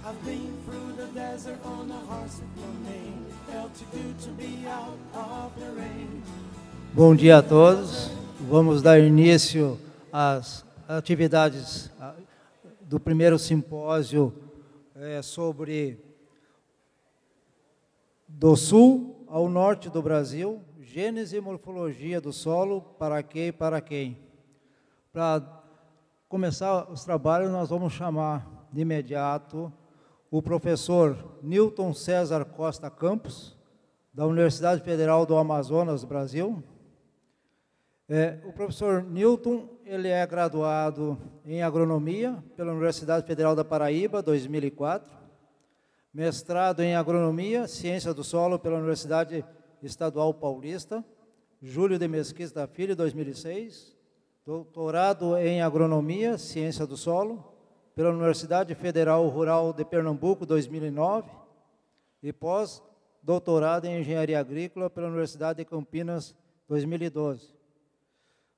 I've been through the desert on a horse no name. Felt too good to be out of the rain. Bom dia a todos. Vamos dar início às atividades do primeiro simpósio sobre do sul ao norte do Brasil, gênese e morfologia do solo, para quê e para quem. Para começar os trabalhos, nós vamos chamar de imediato o professor Newton César Costa Campos, da Universidade Federal do Amazonas, Brasil. O professor Newton, ele é graduado em agronomia pela Universidade Federal da Paraíba, 2004, mestrado em agronomia, ciência do solo pela Universidade Estadual Paulista, Júlio de Mesquita Filho, 2006, doutorado em agronomia, ciência do solo, pela Universidade Federal Rural de Pernambuco, 2009, e pós-doutorado em engenharia agrícola pela Universidade de Campinas, 2012.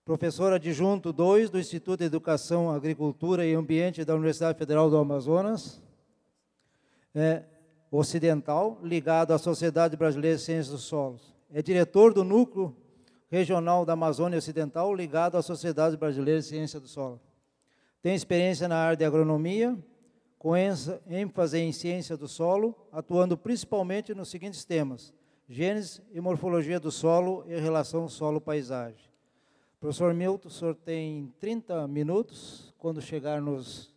Professor adjunto 2 do Instituto de Educação, Agricultura e Ambiente da Universidade Federal do Amazonas, Ocidental, ligado à Sociedade Brasileira de Ciências dos Solos. É diretor do Núcleo Regional da Amazônia Ocidental, ligado à Sociedade Brasileira de Ciências do Solo. Tem experiência na área de agronomia, com ênfase em ciência do solo, atuando principalmente nos seguintes temas: gênese e morfologia do solo e relação solo-paisagem. Professor Milton, o senhor tem 30 minutos. Quando chegar nos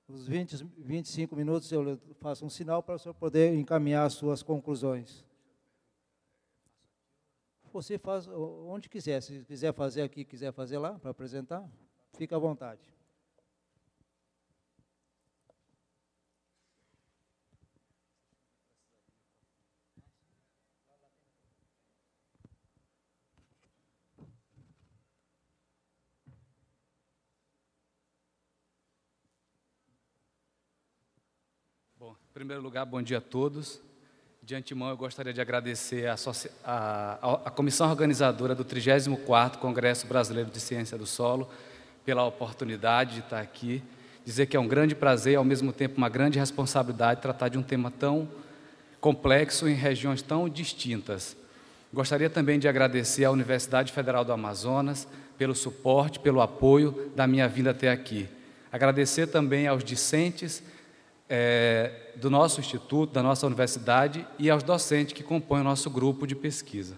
25 minutos, eu faço um sinal para o senhor poder encaminhar as suas conclusões. Você faz onde quiser. Se quiser fazer aqui, quiser fazer lá, para apresentar, fica à vontade. Bom, em primeiro lugar, bom dia a todos. De antemão, eu gostaria de agradecer a comissão organizadora do 34º Congresso Brasileiro de Ciência do Solo pela oportunidade de estar aqui. Dizer que é um grande prazer e, ao mesmo tempo, uma grande responsabilidade tratar de um tema tão complexo em regiões tão distintas. Gostaria também de agradecer à Universidade Federal do Amazonas pelo suporte, pelo apoio da minha vinda até aqui. Agradecer também aos discentes do nosso instituto, da nossa universidade, e aos docentes que compõem o nosso grupo de pesquisa.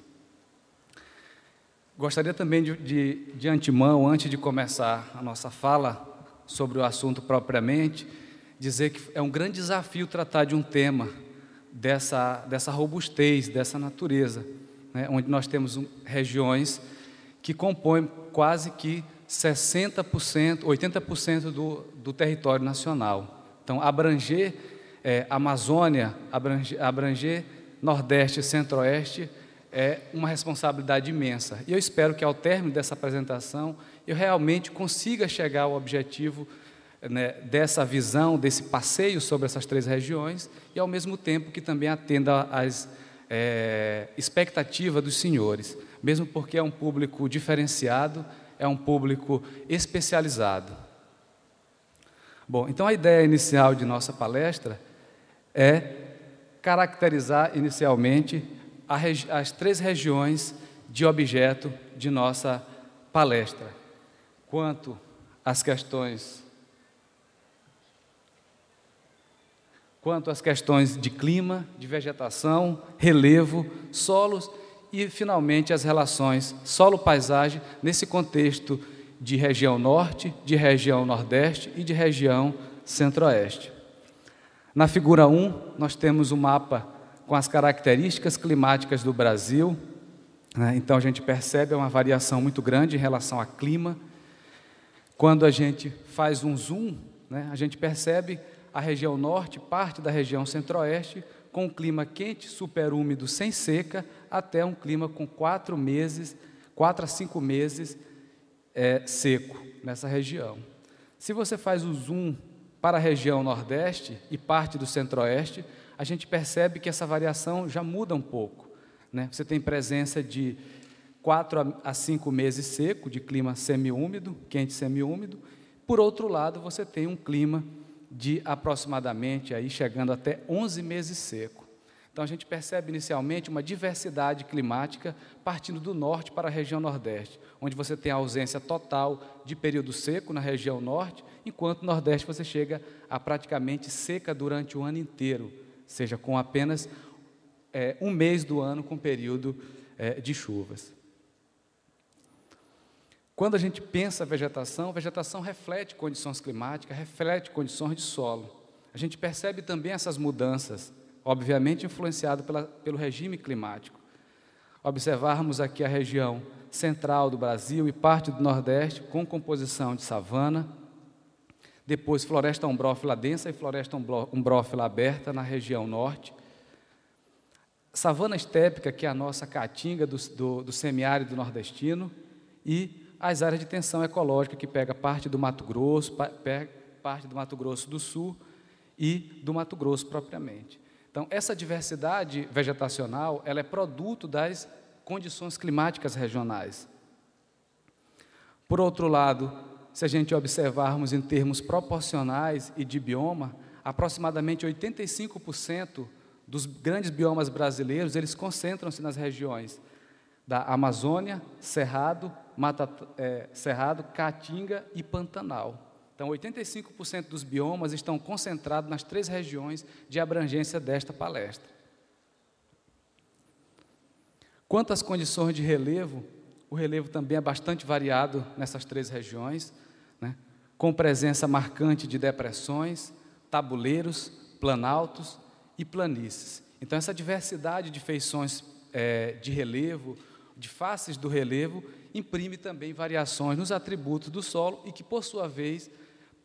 Gostaria também de antemão, antes de começar a nossa fala sobre o assunto propriamente, dizer que é um grande desafio tratar de um tema dessa robustez, dessa natureza, né, onde nós temos regiões que compõem quase que 60%, 80% do território nacional. Então, abranger Amazônia, abranger Nordeste e Centro-Oeste é uma responsabilidade imensa. E eu espero que, ao término dessa apresentação, eu realmente consiga chegar ao objetivo, né, dessa visão, desse passeio sobre essas 3 regiões, e, ao mesmo tempo, que também atenda às expectativas dos senhores, mesmo porque é um público diferenciado, é um público especializado. Bom, então a ideia inicial de nossa palestra é caracterizar inicialmente as 3 regiões de objeto de nossa palestra, quanto às questões de clima, de vegetação, relevo, solos e, finalmente, as relações solo-paisagem nesse contexto de região norte, de região nordeste e de região centro-oeste. Na figura 1, nós temos um mapa com as características climáticas do Brasil, né? Então a gente percebe uma variação muito grande em relação ao clima. Quando a gente faz um zoom, né, a gente percebe a região norte, parte da região centro-oeste, com um clima quente, superúmido, sem seca, até um clima com 4 a 5 meses seco nessa região. Se você faz o zoom para a região nordeste e parte do centro-oeste, a gente percebe que essa variação já muda um pouco, né? Você tem presença de 4 a 5 meses seco, de clima semiúmido, quente semiúmido. Por outro lado, você tem um clima de aproximadamente, aí, chegando até 11 meses seco. Então, a gente percebe inicialmente uma diversidade climática partindo do norte para a região nordeste, onde você tem a ausência total de período seco na região norte, enquanto no nordeste você chega a praticamente seca durante o ano inteiro, seja com apenas um mês do ano com período de chuvas. Quando a gente pensa a vegetação reflete condições climáticas, reflete condições de solo. A gente percebe também essas mudanças, obviamente influenciado pelo regime climático. Observarmos aqui a região central do Brasil e parte do Nordeste com composição de savana, depois floresta umbrófila densa e floresta umbrófila aberta na região norte, savana estépica, que é a nossa caatinga do semiárido nordestino, e as áreas de tensão ecológica, que pega parte do Mato Grosso, parte do Mato Grosso do Sul e do Mato Grosso propriamente. Então, essa diversidade vegetacional, ela é produto das condições climáticas regionais. Por outro lado, se a gente observarmos em termos proporcionais e de bioma, aproximadamente 85% dos grandes biomas brasileiros, eles concentram-se nas regiões da Amazônia, Cerrado, Caatinga e Pantanal. Então, 85% dos biomas estão concentrados nas 3 regiões de abrangência desta palestra. Quanto às condições de relevo, o relevo também é bastante variado nessas 3 regiões, né, com presença marcante de depressões, tabuleiros, planaltos e planícies. Então, essa diversidade de feições de relevo, de faces do relevo, imprime também variações nos atributos do solo e que, por sua vez,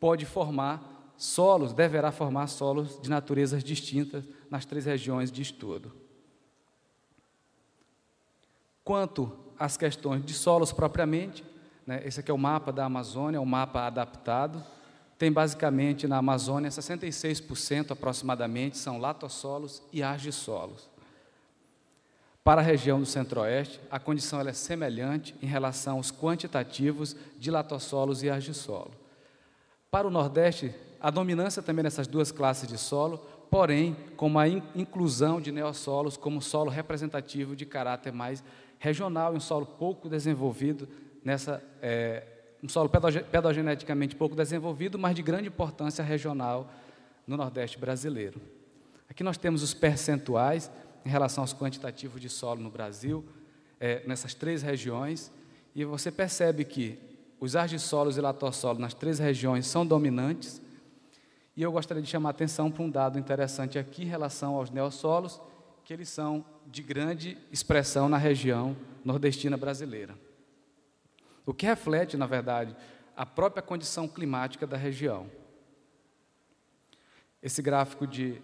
pode formar solos, deverá formar solos de naturezas distintas nas 3 regiões de estudo. Quanto às questões de solos propriamente, né, esse aqui é o mapa da Amazônia, um mapa adaptado. Tem basicamente na Amazônia 66% aproximadamente são latossolos e argissolos. Para a região do Centro-Oeste, a condição ela é semelhante em relação aos quantitativos de latossolos e argissolo. Para o Nordeste, a dominância também nessas 2 classes de solo, porém, com uma inclusão de neossolos como solo representativo de caráter mais regional, um solo pouco desenvolvido, um solo pedogeneticamente pouco desenvolvido, mas de grande importância regional no Nordeste brasileiro. Aqui nós temos os percentuais em relação aos quantitativos de solo no Brasil, nessas 3 regiões, e você percebe que os argissolos e latossolos nas 3 regiões são dominantes, e eu gostaria de chamar a atenção para um dado interessante aqui em relação aos neossolos, que eles são de grande expressão na região nordestina brasileira. O que reflete, na verdade, a própria condição climática da região. Esse gráfico de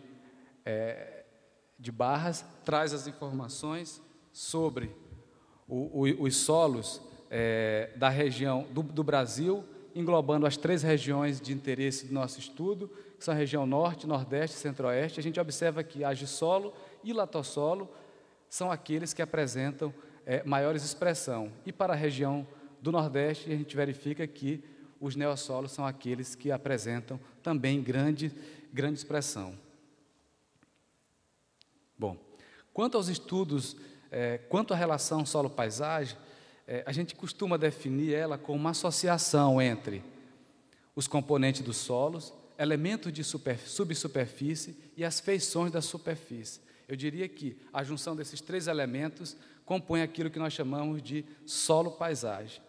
barras traz as informações sobre os solos da região do Brasil, englobando as 3 regiões de interesse do nosso estudo, que são a região Norte, Nordeste e Centro-Oeste. A gente observa que argissolo e latossolo são aqueles que apresentam maiores expressão. E para a região do Nordeste, a gente verifica que os neossolos são aqueles que apresentam também grande expressão. Bom, quanto aos estudos, quanto à relação solo-paisagem, a gente costuma definir ela como uma associação entre os componentes dos solos, elementos de subsuperfície e as feições da superfície. Eu diria que a junção desses 3 elementos compõe aquilo que nós chamamos de solo-paisagem.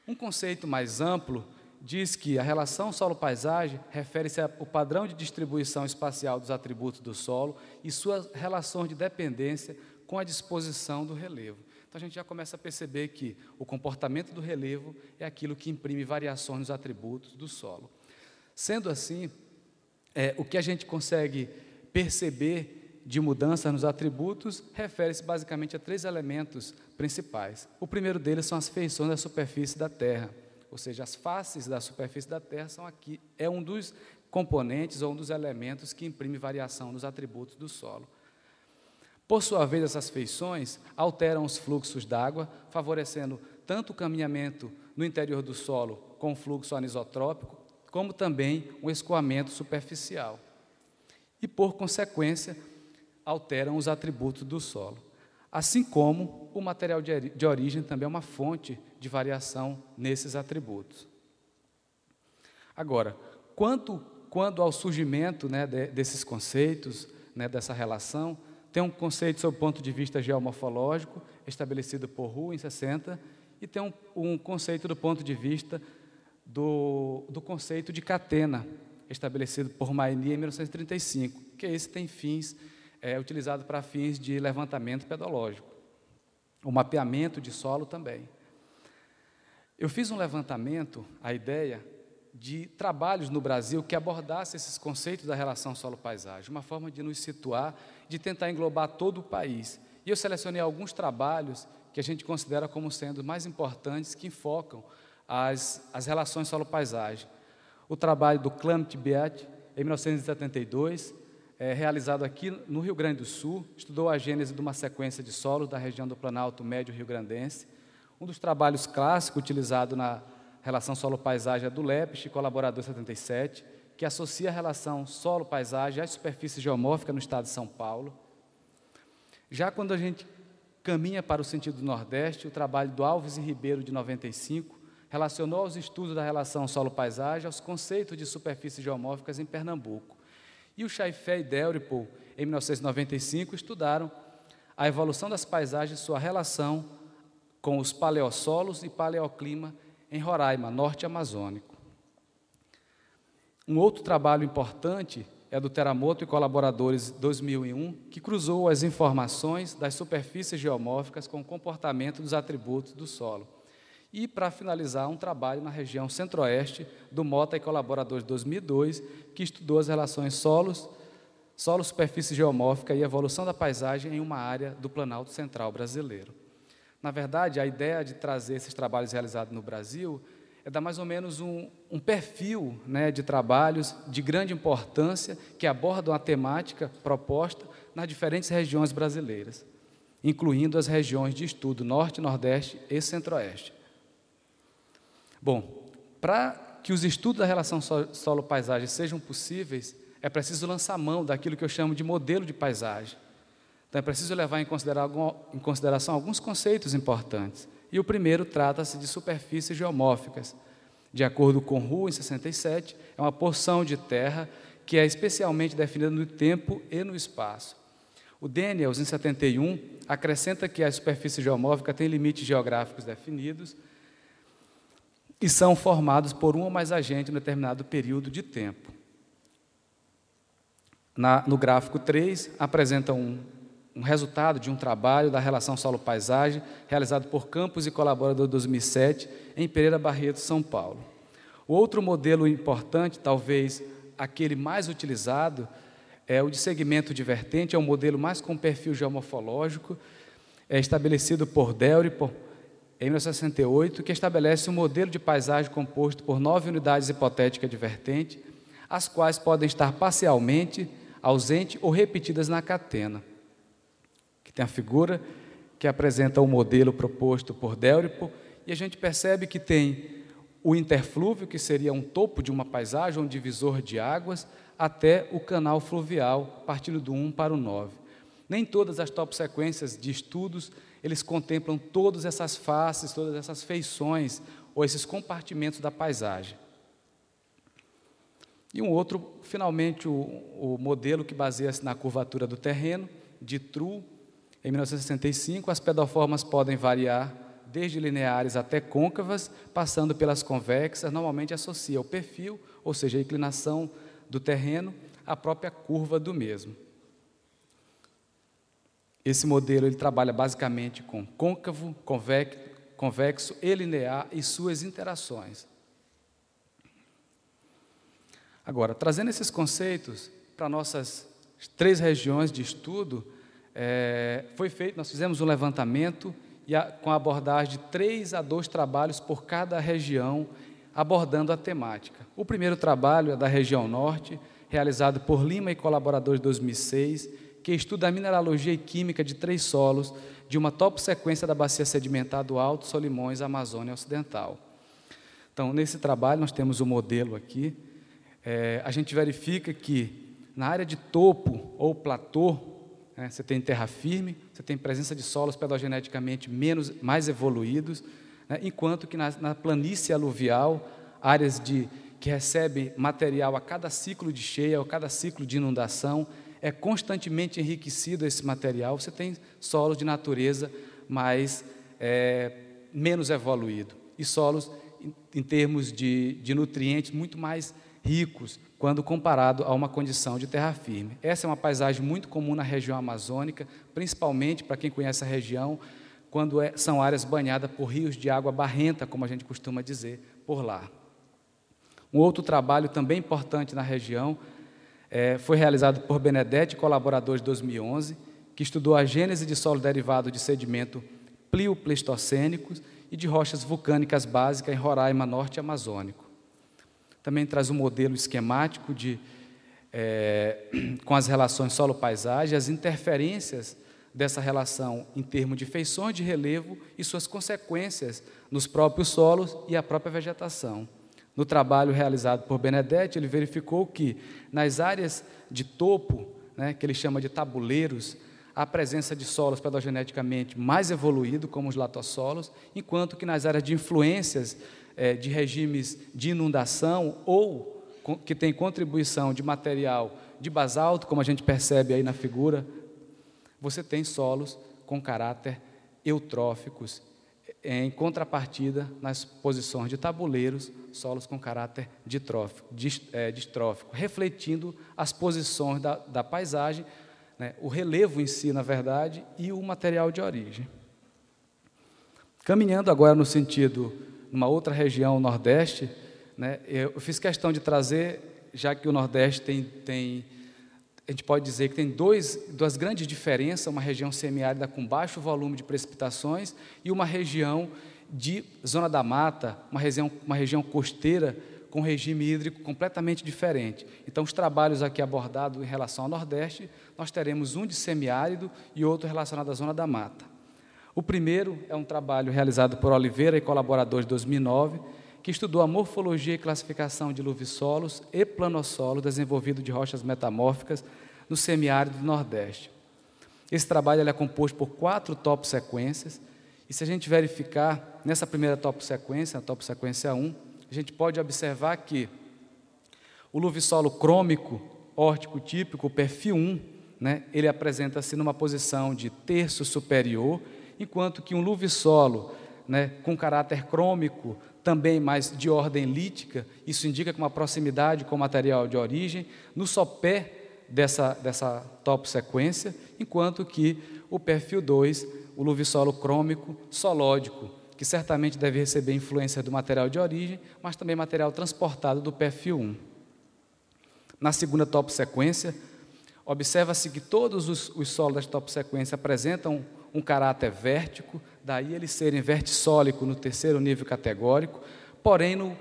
Um conceito mais amplo diz que a relação solo-paisagem refere-se ao padrão de distribuição espacial dos atributos do solo e suas relações de dependência com a disposição do relevo. Então, a gente já começa a perceber que o comportamento do relevo é aquilo que imprime variações nos atributos do solo. Sendo assim, o que a gente consegue perceber de mudança nos atributos refere-se basicamente a 3 elementos principais. O primeiro deles são as feições da superfície da Terra, ou seja, as faces da superfície da Terra é um dos componentes ou um dos elementos que imprime variação nos atributos do solo. Por sua vez, essas feições alteram os fluxos d'água, favorecendo tanto o caminhamento no interior do solo com fluxo anisotrópico, como também um escoamento superficial. E, por consequência, alteram os atributos do solo. Assim como o material de origem também é uma fonte de variação nesses atributos. Agora, quando ao surgimento, né, desses conceitos, né, dessa relação, tem um conceito sob o ponto de vista geomorfológico, estabelecido por Roux em 60, e tem um conceito do ponto de vista do conceito de catena, estabelecido por Maini em 1935, que esse tem fins, utilizado para fins de levantamento pedológico, o mapeamento de solo também. Eu fiz um levantamento, a ideia de trabalhos no Brasil que abordassem esses conceitos da relação solo-paisagem, uma forma de nos situar, de tentar englobar todo o país. E eu selecionei alguns trabalhos que a gente considera como sendo mais importantes, que enfocam as relações solo-paisagem. O trabalho do Clement Beat, em 1972, realizado aqui no Rio Grande do Sul, estudou a gênese de uma sequência de solos da região do Planalto Médio Rio-Grandense. Um dos trabalhos clássicos utilizado na relação solo-paisagem é do Lepsch, colaborador 77, que associa a relação solo-paisagem à superfície geomórfica no estado de São Paulo. Já quando a gente caminha para o sentido do Nordeste, o trabalho do Alves e Ribeiro, de 95, relacionou os estudos da relação solo-paisagem aos conceitos de superfícies geomórficas em Pernambuco. E o Chaifé e Dalrymple, em 1995, estudaram a evolução das paisagens e sua relação com os paleossolos e paleoclima em Roraima, norte amazônico. Um outro trabalho importante é do Teramoto e colaboradores, 2001, que cruzou as informações das superfícies geomórficas com o comportamento dos atributos do solo. E, para finalizar, um trabalho na região centro-oeste, do Mota e colaboradores, 2002, que estudou as relações solo-superfície geomórfica e evolução da paisagem em uma área do Planalto Central brasileiro. Na verdade, a ideia de trazer esses trabalhos realizados no Brasil é dar mais ou menos um perfil, né, de trabalhos de grande importância que abordam a temática proposta nas diferentes regiões brasileiras, incluindo as regiões de estudo Norte, Nordeste e Centro-Oeste. Bom, para que os estudos da relação solo-paisagem sejam possíveis, é preciso lançar mão daquilo que eu chamo de modelo de paisagem. Então, é preciso levar em consideração alguns conceitos importantes. E o primeiro trata-se de superfícies geomórficas. De acordo com Roux, em 67, é uma porção de terra que é especialmente definida no tempo e no espaço. O Daniels, em 71, acrescenta que a superfície geomórfica tem limites geográficos definidos e são formados por um ou mais agentes em um determinado período de tempo. No gráfico 3, apresenta um resultado de um trabalho da relação solo-paisagem, realizado por Campos e colaborador em 2007, em Pereira Barreto, São Paulo. O outro modelo importante, talvez aquele mais utilizado, é o de segmento de vertente, é um modelo mais com perfil geomorfológico, estabelecido por Dalrymple, em 1968, que estabelece um modelo de paisagem composto por 9 unidades hipotéticas de vertente, as quais podem estar parcialmente ausentes ou repetidas na catena. Que tem a figura que apresenta o modelo proposto por Dalrymple, e a gente percebe que tem o interflúvio, que seria um topo de uma paisagem, um divisor de águas, até o canal fluvial, partindo do 1 para o 9. Nem todas as top-sequências de estudos, eles contemplam todas essas faces, todas essas feições, ou esses compartimentos da paisagem. E um outro, finalmente, o modelo que baseia-se na curvatura do terreno, de True, em 1965, as pedoformas podem variar desde lineares até côncavas, passando pelas convexas, normalmente associa o perfil, ou seja, a inclinação do terreno, à própria curva do mesmo. Esse modelo ele trabalha basicamente com côncavo, convexo e linear e suas interações. Agora, trazendo esses conceitos para nossas 3 regiões de estudo, nós fizemos um levantamento com a abordagem de 3 a 2 trabalhos por cada região, abordando a temática. O primeiro trabalho é da região norte, realizado por Lima e colaboradores de 2006, que estuda a mineralogia e química de 3 solos de uma top sequência da bacia sedimentar do Alto Solimões, Amazônia Ocidental. Então, nesse trabalho, nós temos o modelo aqui. A gente verifica que, na área de topo ou platô, né, você tem terra firme, você tem presença de solos pedogeneticamente mais evoluídos, né, enquanto que na planície aluvial, áreas que recebem material a cada ciclo de cheia, ou cada ciclo de inundação, é constantemente enriquecido esse material, você tem solos de natureza menos evoluído, e solos em termos de nutrientes muito mais ricos, quando comparado a uma condição de terra firme. Essa é uma paisagem muito comum na região amazônica, principalmente para quem conhece a região, quando são áreas banhadas por rios de água barrenta, como a gente costuma dizer, por lá. Um outro trabalho também importante na região foi realizado por Benedetti, colaborador de 2011, que estudou a gênese de solo derivado de sedimento pliopleistocênicos e de rochas vulcânicas básicas em Roraima, norte amazônico. Também traz um modelo esquemático com as relações solo-paisagem, as interferências dessa relação em termos de feições de relevo e suas consequências nos próprios solos e a própria vegetação. No trabalho realizado por Benedetti, ele verificou que nas áreas de topo, né, que ele chama de tabuleiros, há presença de solos pedogeneticamente mais evoluídos, como os latossolos, enquanto que nas áreas de influências de regimes de inundação ou que tem contribuição de material de basalto, como a gente percebe aí na figura, você tem solos com caráter eutróficos, em contrapartida nas posições de tabuleiros, solos com caráter distrófico, refletindo as posições da paisagem, né, o relevo em si, na verdade, e o material de origem. Caminhando agora no sentido, numa outra região, o Nordeste, né, eu fiz questão de trazer, já que o Nordeste a gente pode dizer que tem duas grandes diferenças, uma região semiárida com baixo volume de precipitações e uma região de zona da mata, uma região costeira com regime hídrico completamente diferente. Então, os trabalhos aqui abordados em relação ao Nordeste, nós teremos um de semiárido e outro relacionado à zona da mata. O primeiro é um trabalho realizado por Oliveira e colaboradores de 2009, que estudou a morfologia e classificação de luvissolos e planossolos desenvolvido de rochas metamórficas no semiárido do Nordeste. Esse trabalho é composto por 4 toposequências, e se a gente verificar nessa primeira toposequência, a toposequência 1, a gente pode observar que o luvissolo crômico, órtico típico, o perfil 1, né, ele apresenta-se numa posição de terço superior, enquanto que um luvissolo, né, com caráter crômico, também mais de ordem lítica, isso indica que uma proximidade com o material de origem, no sopé dessa toposequência, enquanto que o perfil 2, o luvissolo crômico solódico, que certamente deve receber influência do material de origem, mas também material transportado do perfil 1. Na segunda toposequência, observa-se que todos os solos da toposequência apresentam um caráter vértico, daí eles serem vertissólico no terceiro nível categórico, porém,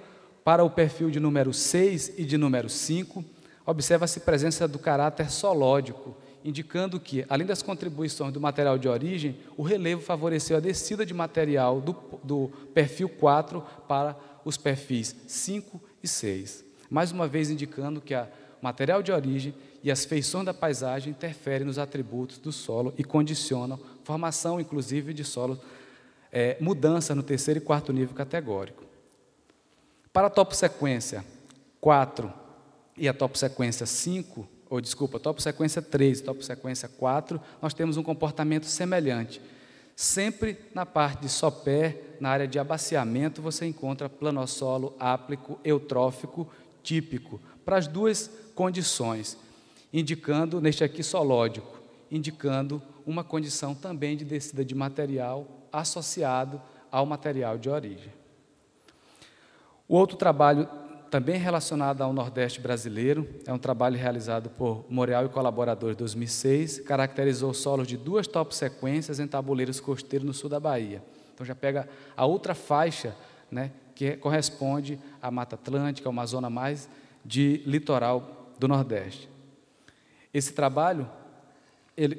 para o perfil de número 6 e de número 5, observa-se presença do caráter solódico, indicando que, além das contribuições do material de origem, o relevo favoreceu a descida de material do perfil 4 para os perfis 5 e 6. Mais uma vez indicando que o material de origem e as feições da paisagem interferem nos atributos do solo e condicionam formação, inclusive, de solo, mudança no terceiro e quarto nível categórico. Para a toposequência 4 e a toposequência 5, a toposequência 3 e a toposequência 4, nós temos um comportamento semelhante. Sempre na parte de sopé, na área de abaciamento, você encontra planossolo áplico eutrófico típico, para as duas condições, indicando, neste aqui solódico, indicando uma condição também de descida de material associado ao material de origem. O outro trabalho, também relacionado ao Nordeste brasileiro, é um trabalho realizado por Moreal e colaboradores em 2006, caracterizou solos de 2 toposequências em tabuleiros costeiros no sul da Bahia. Então, já pega a outra faixa, né, que corresponde à Mata Atlântica, uma zona mais de litoral do Nordeste. Esse trabalho,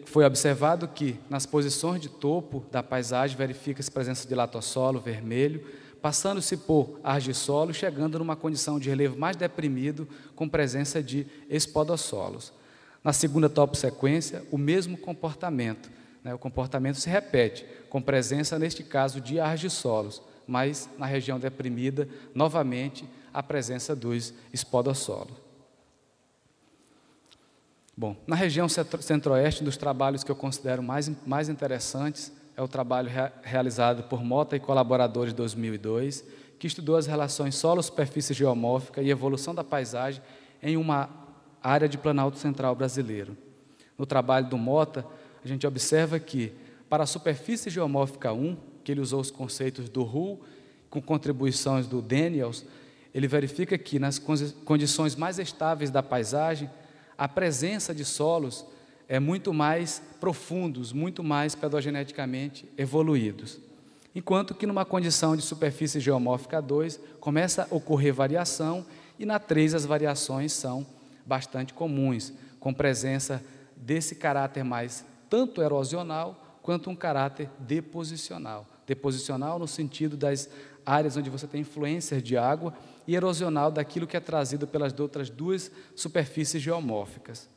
foi observado que, nas posições de topo da paisagem, verifica-se presença de latossolo vermelho, passando-se por argissolo, chegando numa condição de relevo mais deprimido, com presença de espodossolos. Na segunda toposequência, o mesmo comportamento, né? O comportamento se repete, com presença, neste caso, de argissolos, mas na região deprimida, novamente, a presença dos espodossolos. Bom, na região centro-oeste, dos trabalhos que eu considero mais interessantes, é o trabalho realizado por Mota e colaboradores de 2002, que estudou as relações solo-superfície geomórfica e evolução da paisagem em uma área de Planalto Central brasileiro. No trabalho do Mota, a gente observa que, para a superfície geomórfica 1, que ele usou os conceitos do Hull, com contribuições do Daniels, ele verifica que, nas condições mais estáveis da paisagem, a presença de solos é muito mais profundos, muito mais pedogeneticamente evoluídos. Enquanto que numa condição de superfície geomórfica 2, começa a ocorrer variação, e na 3 as variações são bastante comuns, com presença desse caráter mais tanto erosional, quanto um caráter deposicional. Deposicional no sentido das áreas onde você tem influências de água, e erosional daquilo que é trazido pelas outras duas superfícies geomórficas.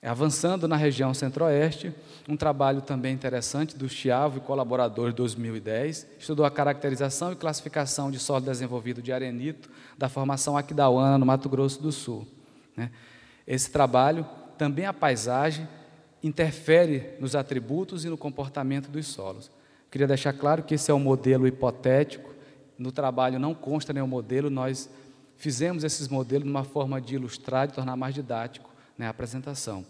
Avançando na região centro-oeste, um trabalho também interessante do Chiavo e colaboradores de 2010, estudou a caracterização e classificação de solo desenvolvido de arenito da formação aquidauana no Mato Grosso do Sul. Esse trabalho, também a paisagem, interfere nos atributos e no comportamento dos solos. Queria deixar claro que esse é um modelo hipotético, no trabalho não consta nenhum modelo, nós fizemos esses modelos numa forma de ilustrar, de tornar mais didático a apresentação.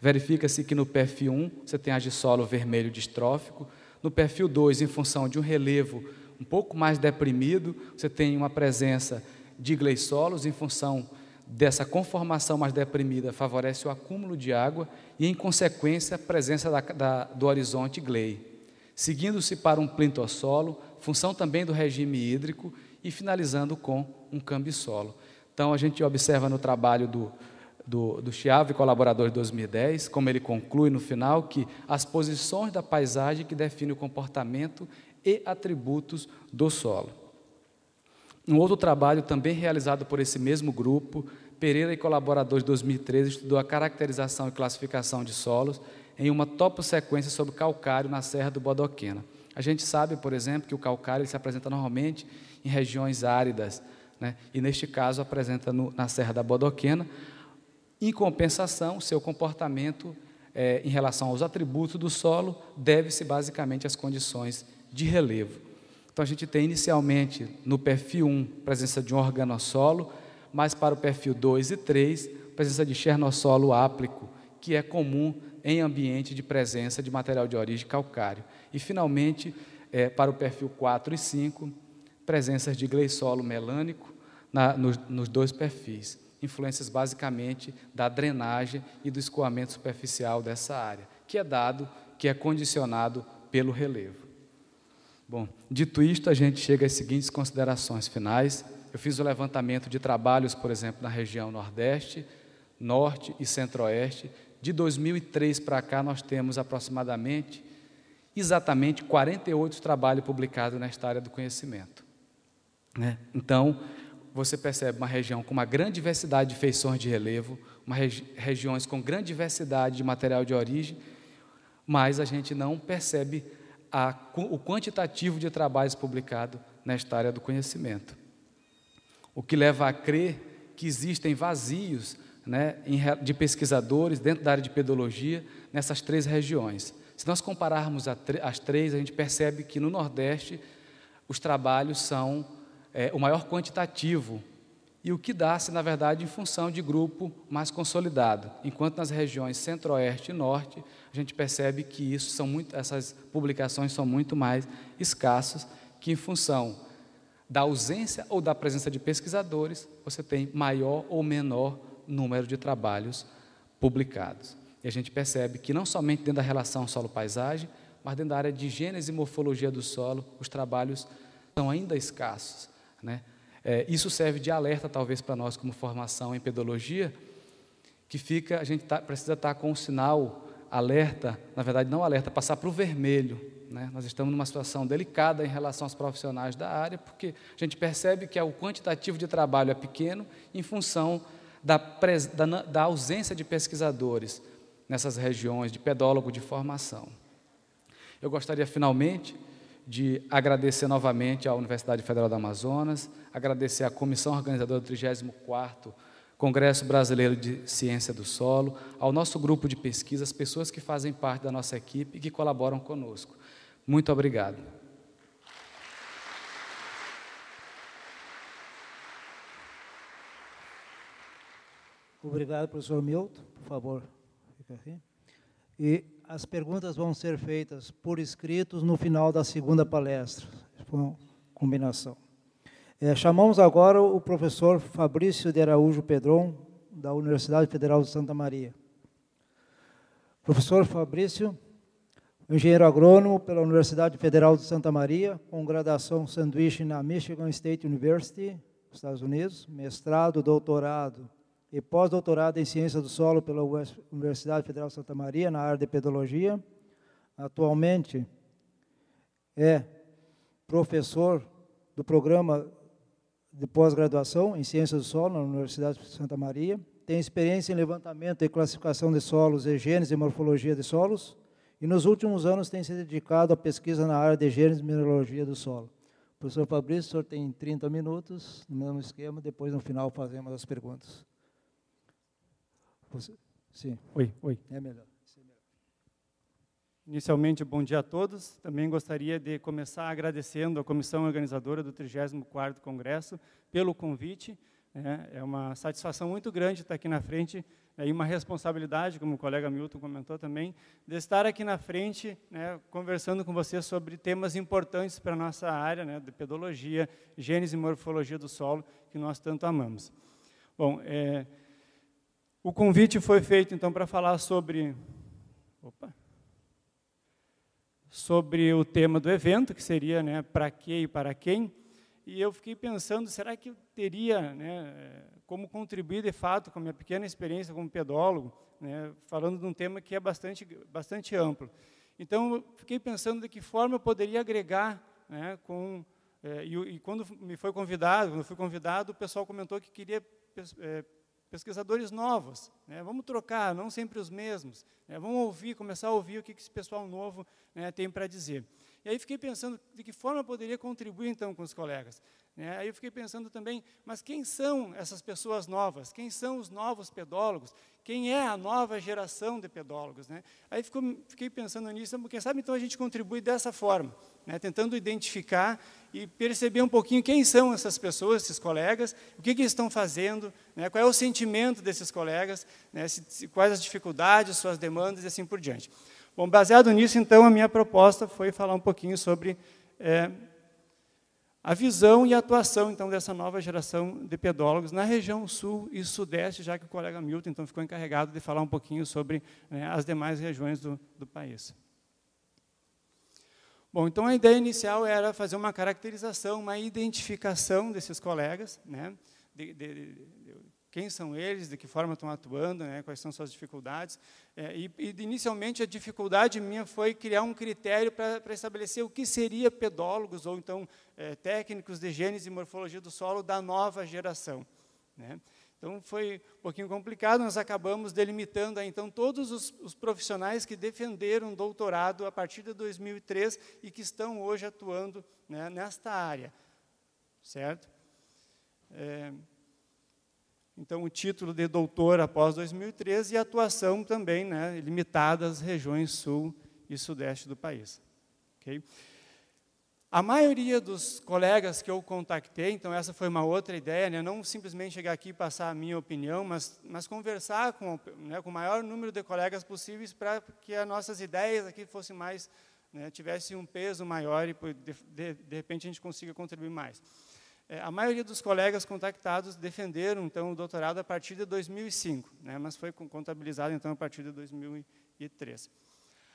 Verifica-se que no perfil 1 você tem argissolo vermelho distrófico, no perfil 2, em função de um relevo um pouco mais deprimido, você tem uma presença de gleissolos, em função dessa conformação mais deprimida, favorece o acúmulo de água e, em consequência, a presença do horizonte glei. Seguindo-se para um plintossolo, função também do regime hídrico, e finalizando com um cambissolo. Então, a gente observa no trabalho do Chiavo e colaborador de 2010, como ele conclui no final, que as posições da paisagem que definem o comportamento e atributos do solo. Um outro trabalho também realizado por esse mesmo grupo, Pereira e colaboradores de 2013, estudou a caracterização e classificação de solos em uma topossequência sobre calcário na Serra do Bodoquena. A gente sabe, por exemplo, que o calcário se apresenta normalmente em regiões áridas, e neste caso apresenta na Serra da Bodoquena. Em compensação, seu comportamento em relação aos atributos do solo deve-se basicamente às condições de relevo. Então, a gente tem inicialmente no perfil 1 presença de um organossolo, mas para o perfil 2 e 3, presença de chernossolo áplico, que é comum em ambiente de presença de material de origem calcário. E, finalmente, para o perfil 4 e 5, presenças de gleissolo melânico nos dois perfis. Influências basicamente da drenagem e do escoamento superficial dessa área, que é condicionado pelo relevo. Bom, dito isto, a gente chega às seguintes considerações finais. Eu fiz o levantamento de trabalhos, por exemplo, na região Nordeste, Norte e Centro-Oeste. De 2003 para cá, nós temos aproximadamente, exatamente 48 trabalhos publicados nesta área do conhecimento. Então, você percebe uma região com uma grande diversidade de feições de relevo, regiões com grande diversidade de material de origem, mas a gente não percebe o quantitativo de trabalhos publicados nesta área do conhecimento. O que leva a crer que existem vazios de pesquisadores dentro da área de pedologia nessas 3 regiões. Se nós compararmos as 3, a gente percebe que no Nordeste os trabalhos são o maior quantitativo, e o que dá-se, na verdade, em função de grupo mais consolidado, enquanto nas regiões Centro-Oeste e Norte, a gente percebe que essas publicações são muito mais escassas, que em função da ausência ou da presença de pesquisadores, você tem maior ou menor número de trabalhos publicados. E a gente percebe que não somente dentro da relação solo-paisagem, mas dentro da área de gênese e morfologia do solo, os trabalhos são ainda escassos. Isso serve de alerta, talvez, para nós, como formação em pedologia, que a gente precisa estar com um sinal alerta, na verdade não alerta, passar para o vermelho, né? Nós estamos numa situação delicada em relação aos profissionais da área, porque a gente percebe que o quantitativo de trabalho é pequeno em função da ausência de pesquisadores nessas regiões, de pedólogo de formação. Eu gostaria, finalmente, de agradecer novamente à Universidade Federal do Amazonas, agradecer à comissão organizadora do 34º Congresso Brasileiro de Ciência do Solo, ao nosso grupo de pesquisa, as pessoas que fazem parte da nossa equipe e que colaboram conosco. Muito obrigado. Obrigado, professor Milton. Por favor, fica aqui. E as perguntas vão ser feitas por escritos no final da segunda palestra. Foi uma combinação. Chamamos agora o professor Fabrício de Araújo Pedron, da Universidade Federal de Santa Maria. Professor Fabrício, engenheiro agrônomo pela Universidade Federal de Santa Maria, com graduação sanduíche na Michigan State University, Estados Unidos, mestrado, doutorado e pós-doutorado em Ciência do Solo pela Universidade Federal de Santa Maria, na área de pedologia. Atualmente é professor do programa de pós-graduação em Ciência do Solo na Universidade de Santa Maria. Tem experiência em levantamento e classificação de solos e gênese e morfologia de solos. E nos últimos anos tem se dedicado à pesquisa na área de gênese e mineralogia do solo. Professor Fabrício, o senhor tem 30 minutos, no mesmo esquema, depois no final fazemos as perguntas. Sim. Oi. É melhor. Inicialmente, bom dia a todos. Também gostaria de começar agradecendo à comissão organizadora do 34º Congresso pelo convite. É uma satisfação muito grande estar aqui na frente, e uma responsabilidade, como o colega Milton comentou também, de estar aqui na frente, conversando com vocês sobre temas importantes para a nossa área, de pedologia, gênese e morfologia do solo, que nós tanto amamos. Bom, o convite foi feito, então, para falar sobre o tema do evento, que seria para quê e para quem, e eu fiquei pensando, será que eu teria como contribuir, de fato, com a minha pequena experiência como pedólogo, falando de um tema que é bastante amplo. Então, eu fiquei pensando de que forma eu poderia agregar, e quando fui convidado, o pessoal comentou que queria pesquisadores novos, vamos trocar, não sempre os mesmos, vamos começar a ouvir o que esse pessoal novo tem para dizer. E aí fiquei pensando de que forma eu poderia contribuir, então, com os colegas. Aí eu fiquei pensando também, mas quem são essas pessoas novas? Quem são os novos pedólogos? Quem é a nova geração de pedólogos? Aí fiquei pensando nisso, quem sabe então a gente contribui dessa forma, tentando identificar e perceber um pouquinho quem são essas pessoas, esses colegas, o que eles estão fazendo, qual é o sentimento desses colegas, quais as dificuldades, suas demandas e assim por diante. Bom, baseado nisso, então, a minha proposta foi falar um pouquinho sobre a visão e a atuação, então, dessa nova geração de pedólogos na região sul e sudeste, já que o colega Milton, então, ficou encarregado de falar um pouquinho sobre as demais regiões do país. Bom, então, a ideia inicial era fazer uma caracterização, uma identificação desses colegas, quem são eles, de que forma estão atuando, quais são suas dificuldades. Inicialmente, a dificuldade minha foi criar um critério para estabelecer o que seria pedólogos, ou então técnicos de gênese e morfologia do solo da nova geração. Então, foi um pouquinho complicado, nós acabamos delimitando, então, todos os profissionais que defenderam doutorado a partir de 2003 e que estão hoje atuando nesta área, certo? Então, o título de doutor após 2013 e a atuação também limitada às regiões sul e sudeste do país. Okay? A maioria dos colegas que eu contactei, então essa foi uma outra ideia, não simplesmente chegar aqui e passar a minha opinião, mas conversar com o maior número de colegas possíveis para que as nossas ideias aqui fossem mais, tivessem um peso maior e de repente a gente consiga contribuir mais. A maioria dos colegas contactados defenderam, então, o doutorado a partir de 2005, mas foi contabilizado, então, a partir de 2003.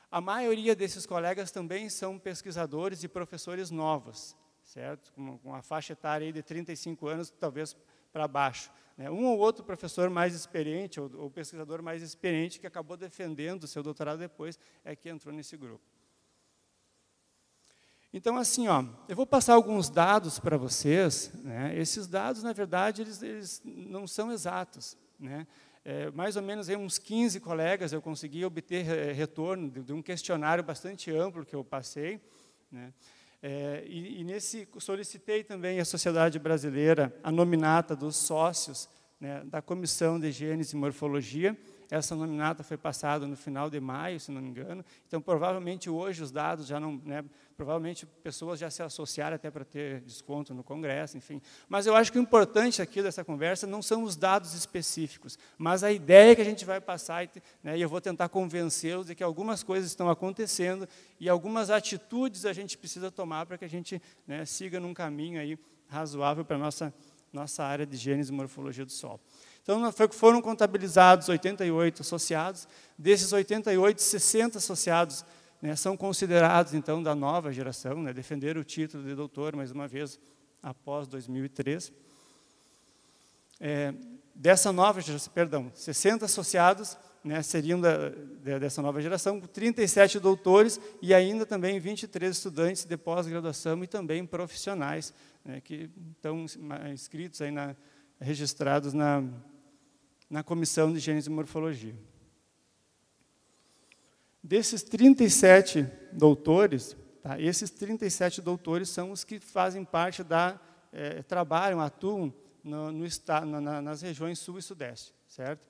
A maioria desses colegas também são pesquisadores e professores novos, certo? Com a faixa etária aí de 35 anos, talvez para baixo. Um ou outro professor mais experiente, ou pesquisador mais experiente, que acabou defendendo o seu doutorado depois, é que entrou nesse grupo. Então, assim, ó, eu vou passar alguns dados para vocês, né? Esses dados, na verdade, eles não são exatos, né? Mais ou menos aí, uns 15 colegas eu consegui obter retorno de um questionário bastante amplo que eu passei, né? E nesse solicitei também à Sociedade Brasileira a nominata dos sócios, né, da Comissão de Gênese e Morfologia. Essa nominata foi passada no final de maio, se não me engano. Então, provavelmente, hoje, os dados já não... né, provavelmente, pessoas já se associaram até para ter desconto no Congresso, enfim. Mas eu acho que o importante aqui dessa conversa não são os dados específicos, mas a ideia que a gente vai passar, né, e eu vou tentar convencê-los de que algumas coisas estão acontecendo e algumas atitudes a gente precisa tomar para que a gente, né, siga num caminho aí razoável para a nossa área de gênese e morfologia do solo. Então, foram contabilizados 88 associados. Desses 88, 60 associados, né, são considerados, então, da nova geração, né, defenderam o título de doutor, mais uma vez, após 2003. Dessa nova geração, perdão, 60 associados, né, seriam dessa nova geração, 37 doutores e ainda também 23 estudantes de pós-graduação e também profissionais, né, que estão inscritos, aí registrados na Comissão de Gênese e Morfologia. Desses 37 doutores, tá, esses 37 são os que fazem parte trabalham, atuam nas regiões sul e sudeste, certo?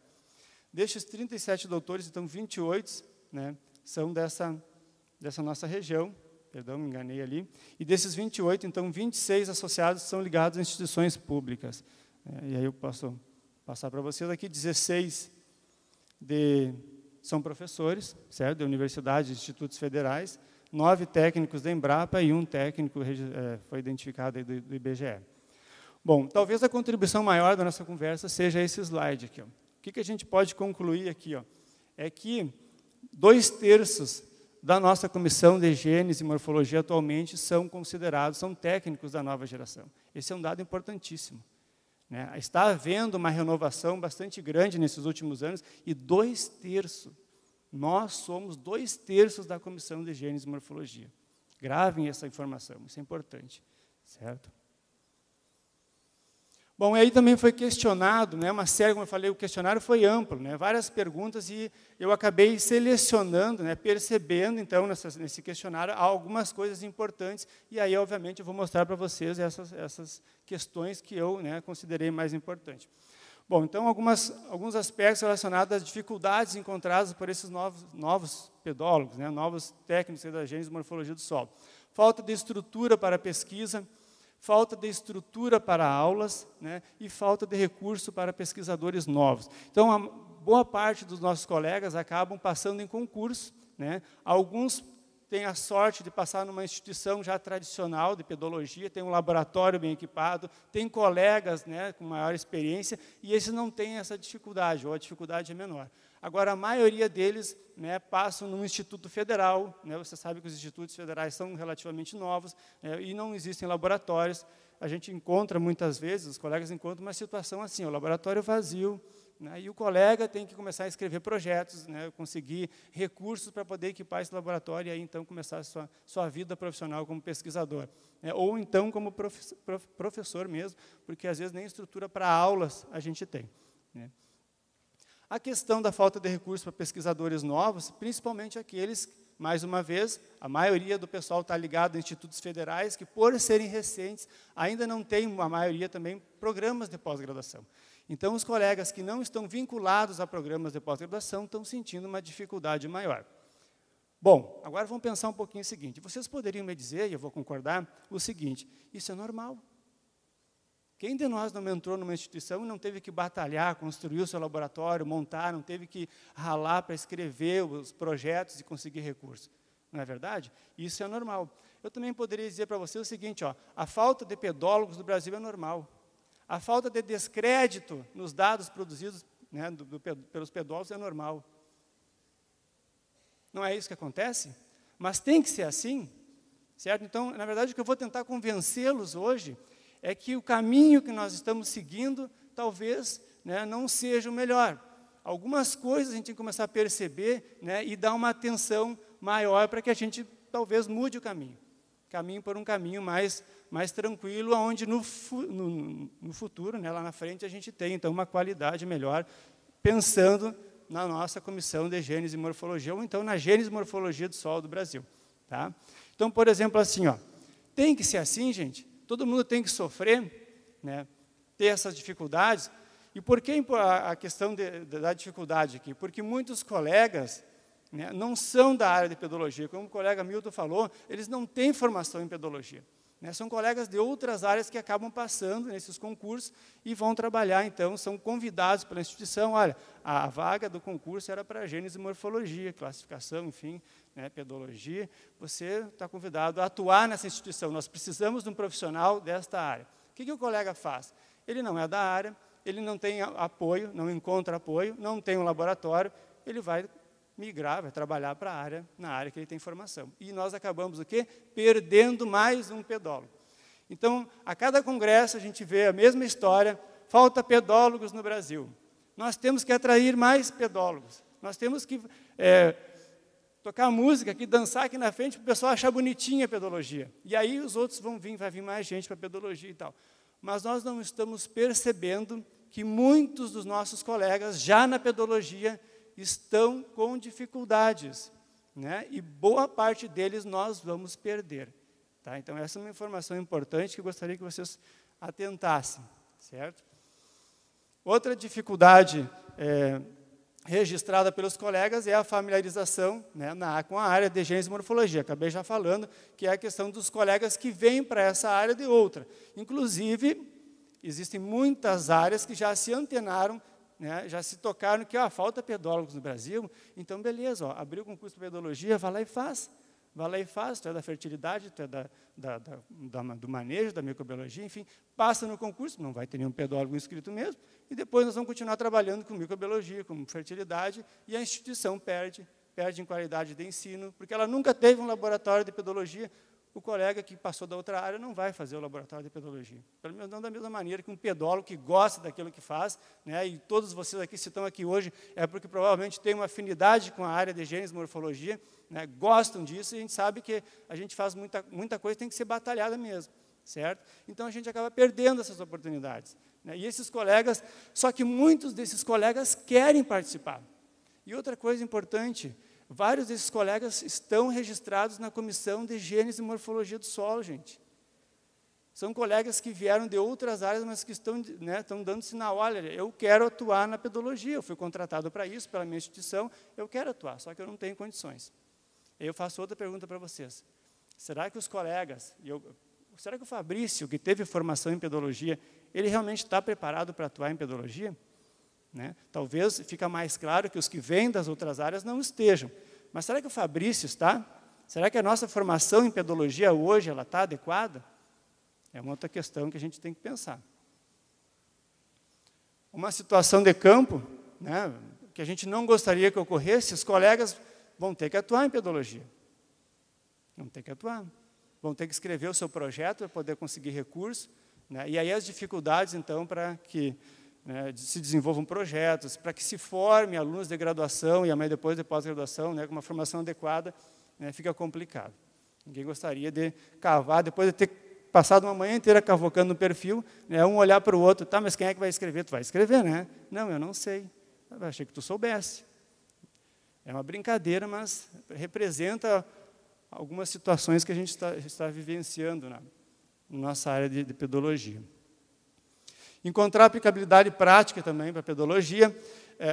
Destes 37 doutores, então 28, né, são dessa nossa região, perdão, me enganei ali, e desses 28, então 26 associados são ligados a instituições públicas. E aí eu posso passar para vocês aqui, 16 são professores, certo? De universidades, institutos federais, 9 técnicos da Embrapa e um técnico foi identificado aí do IBGE. Bom, talvez a contribuição maior da nossa conversa seja esse slide aqui, ó. O que a gente pode concluir aqui, ó? É que 2/3 da nossa comissão de gênese e morfologia atualmente são técnicos da nova geração. Esse é um dado importantíssimo, né? Está havendo uma renovação bastante grande nesses últimos anos e 2/3, nós somos 2/3 da comissão de gênese e morfologia. Gravem essa informação, isso é importante, certo? Bom, e aí também foi questionado, né, uma série, como eu falei, o questionário foi amplo, né, várias perguntas, e eu acabei selecionando, né, percebendo, então, nesse questionário, algumas coisas importantes, e aí, obviamente, eu vou mostrar para vocês essas questões que eu, né, considerei mais importantes. Bom, então, alguns aspectos relacionados às dificuldades encontradas por esses novos pedólogos, né, novos técnicos da gênese e morfologia do solo. Falta de estrutura para a pesquisa, falta de estrutura para aulas, né, e falta de recurso para pesquisadores novos. Então, a boa parte dos nossos colegas acabam passando em concurso, né, alguns têm a sorte de passar numa instituição já tradicional de pedologia, tem um laboratório bem equipado, tem colegas, né, com maior experiência, e esses não têm essa dificuldade, ou a dificuldade é menor. Agora, a maioria deles, né, passam num instituto federal, né, você sabe que os institutos federais são relativamente novos, e não existem laboratórios. A gente encontra, muitas vezes, os colegas encontram uma situação assim, o laboratório vazio, né, e o colega tem que começar a escrever projetos, né, conseguir recursos para poder equipar esse laboratório e aí, então, começar a sua vida profissional como pesquisador. Né, ou, então, como professor mesmo, porque, às vezes, nem estrutura para aulas a gente tem. Né. A questão da falta de recursos para pesquisadores novos, principalmente aqueles, mais uma vez, a maioria do pessoal está ligado a institutos federais, que, por serem recentes, ainda não tem, a maioria também, programas de pós-graduação. Então, os colegas que não estão vinculados a programas de pós-graduação estão sentindo uma dificuldade maior. Bom, agora vamos pensar um pouquinho o seguinte, vocês poderiam me dizer, e eu vou concordar, o seguinte, isso é normal. Quem de nós não entrou numa instituição e não teve que batalhar, construir o seu laboratório, montar, não teve que ralar para escrever os projetos e conseguir recursos? Não é verdade? Isso é normal. Eu também poderia dizer para você o seguinte, ó, a falta de pedólogos no Brasil é normal. A falta de descrédito nos dados produzidos, né, pelos pedólogos é normal. Não é isso que acontece? Mas tem que ser assim, certo? Então, na verdade, o que eu vou tentar convencê-los hoje é que o caminho que nós estamos seguindo, talvez, né, não seja o melhor. Algumas coisas a gente tem que começar a perceber, né, e dar uma atenção maior para que a gente, talvez, mude o caminho. caminhem por um caminho mais tranquilo, onde no futuro, né, lá na frente, a gente tem, então, uma qualidade melhor, pensando na nossa comissão de Gênese e Morfologia, ou então na Gênese e Morfologia do Solo do Brasil. Tá? Então, por exemplo, assim, ó, tem que ser assim, gente? Todo mundo tem que sofrer, né, ter essas dificuldades. E por que a questão da dificuldade aqui? Porque muitos colegas, né, não são da área de pedologia. Como o colega Milton falou, eles não têm formação em pedologia. Né, são colegas de outras áreas que acabam passando nesses concursos e vão trabalhar, então, são convidados pela instituição. Olha, a vaga do concurso era para Gênese e Morfologia, classificação, enfim, né, pedologia. Você está convidado a atuar nessa instituição. Nós precisamos de um profissional desta área. O que o colega faz? Ele não é da área, ele não tem apoio, não encontra apoio, não tem um laboratório, ele vai migrar, vai trabalhar para a área, na área que ele tem formação. E nós acabamos o quê? Perdendo mais um pedólogo. Então, a cada congresso a gente vê a mesma história, falta pedólogos no Brasil. Nós temos que atrair mais pedólogos. Nós temos que tocar música aqui, dançar aqui na frente, para o pessoal achar bonitinha a pedologia. E aí os outros vão vir, vai vir mais gente para a pedologia e tal. Mas nós não estamos percebendo que muitos dos nossos colegas, já na pedologia, estão com dificuldades, né? E boa parte deles nós vamos perder. Tá? Então, essa é uma informação importante que eu gostaria que vocês atentassem. Certo? Outra dificuldade registrada pelos colegas é a familiarização, né, com a área de Gênese e Morfologia. Acabei já falando que é a questão dos colegas que vêm para essa área de outra. Inclusive, existem muitas áreas que já se antenaram, né, já se tocaram que falta pedólogos no Brasil, então beleza, abriu o concurso de pedologia, vai lá e faz. Vai lá e faz, tu é da fertilidade, tu é do manejo, da microbiologia, enfim, passa no concurso, não vai ter nenhum pedólogo inscrito mesmo, e depois nós vamos continuar trabalhando com microbiologia, com fertilidade, e a instituição perde em qualidade de ensino, porque ela nunca teve um laboratório de pedologia. O colega que passou da outra área não vai fazer o laboratório de pedologia. Pelo menos não da mesma maneira que um pedólogo que gosta daquilo que faz, né, e todos vocês aqui, se estão aqui hoje, é porque provavelmente têm uma afinidade com a área de Gênese e Morfologia, né, gostam disso, e a gente sabe que a gente faz muita coisa, tem que ser batalhada mesmo, certo? Então, a gente acaba perdendo essas oportunidades. Né, e esses colegas, só que muitos desses colegas querem participar. E outra coisa importante, vários desses colegas estão registrados na comissão de Gênese e Morfologia do Solo, gente. São colegas que vieram de outras áreas, mas que estão dando sinal, olha, eu quero atuar na pedologia, eu fui contratado para isso, pela minha instituição, eu quero atuar, só que eu não tenho condições. Eu faço outra pergunta para vocês. Será que os colegas, será que o Fabrício, que teve formação em pedologia, ele realmente está preparado para atuar em pedologia? Né? Talvez fica mais claro que os que vêm das outras áreas não estejam. Mas será que o Fabrício está? Será que a nossa formação em pedologia hoje ela está adequada? É uma outra questão que a gente tem que pensar. Uma situação de campo, né, que a gente não gostaria que ocorresse, os colegas vão ter que atuar em pedologia. Vão ter que atuar. Vão ter que escrever o seu projeto para poder conseguir recurso. Né, e aí as dificuldades, então, para que se desenvolvam projetos, para que se forme alunos de graduação e amanhã depois de pós-graduação, né, com uma formação adequada, né, fica complicado. Ninguém gostaria de cavar, depois de ter passado uma manhã inteira cavocando no perfil, né, um olhar para o outro, tá, mas quem é que vai escrever? Tu vai escrever, né? Não, eu não sei. Eu achei que tu soubesse. É uma brincadeira, mas representa algumas situações que a gente está vivenciando na nossa área de pedologia. Encontrar aplicabilidade prática também para a pedologia.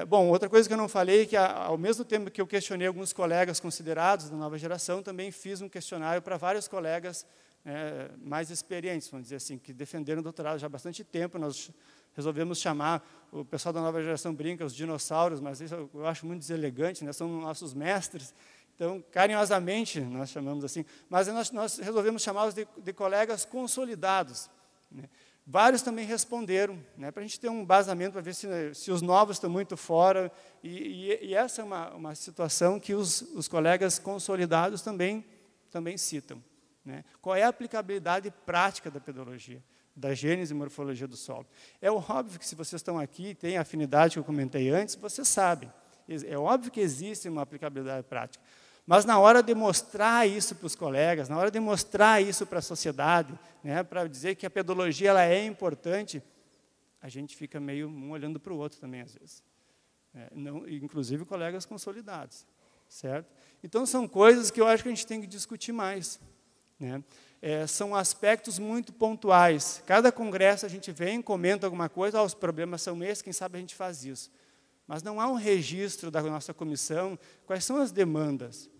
Bom, outra coisa que eu não falei é que, ao mesmo tempo que eu questionei alguns colegas considerados da nova geração, também fiz um questionário para vários colegas mais experientes, vamos dizer assim, que defenderam o doutorado já há bastante tempo. Nós resolvemos chamar, o pessoal da nova geração brinca, os dinossauros, mas isso eu acho muito deselegante, né? São nossos mestres. Então, carinhosamente, nós chamamos assim, mas nós resolvemos chamá-los de colegas consolidados, né? Vários também responderam, né, para a gente ter um embasamento para ver se os novos estão muito fora, e essa é uma situação que os colegas consolidados também citam. Né? Qual é a aplicabilidade prática da pedologia, da Gênese e Morfologia do Solo? É óbvio que se vocês estão aqui e têm a afinidade que eu comentei antes, vocês sabem. É óbvio que existe uma aplicabilidade prática. Mas na hora de mostrar isso para os colegas, na hora de mostrar isso para a sociedade, né, para dizer que a pedologia ela é importante, a gente fica meio um olhando para o outro também, às vezes. Não, inclusive colegas consolidados, certo? Então, são coisas que eu acho que a gente tem que discutir mais, né? São aspectos muito pontuais. Cada congresso a gente vem, comenta alguma coisa, os problemas são esses, quem sabe a gente faz isso. Mas não há um registro da nossa comissão, quais são as demandas.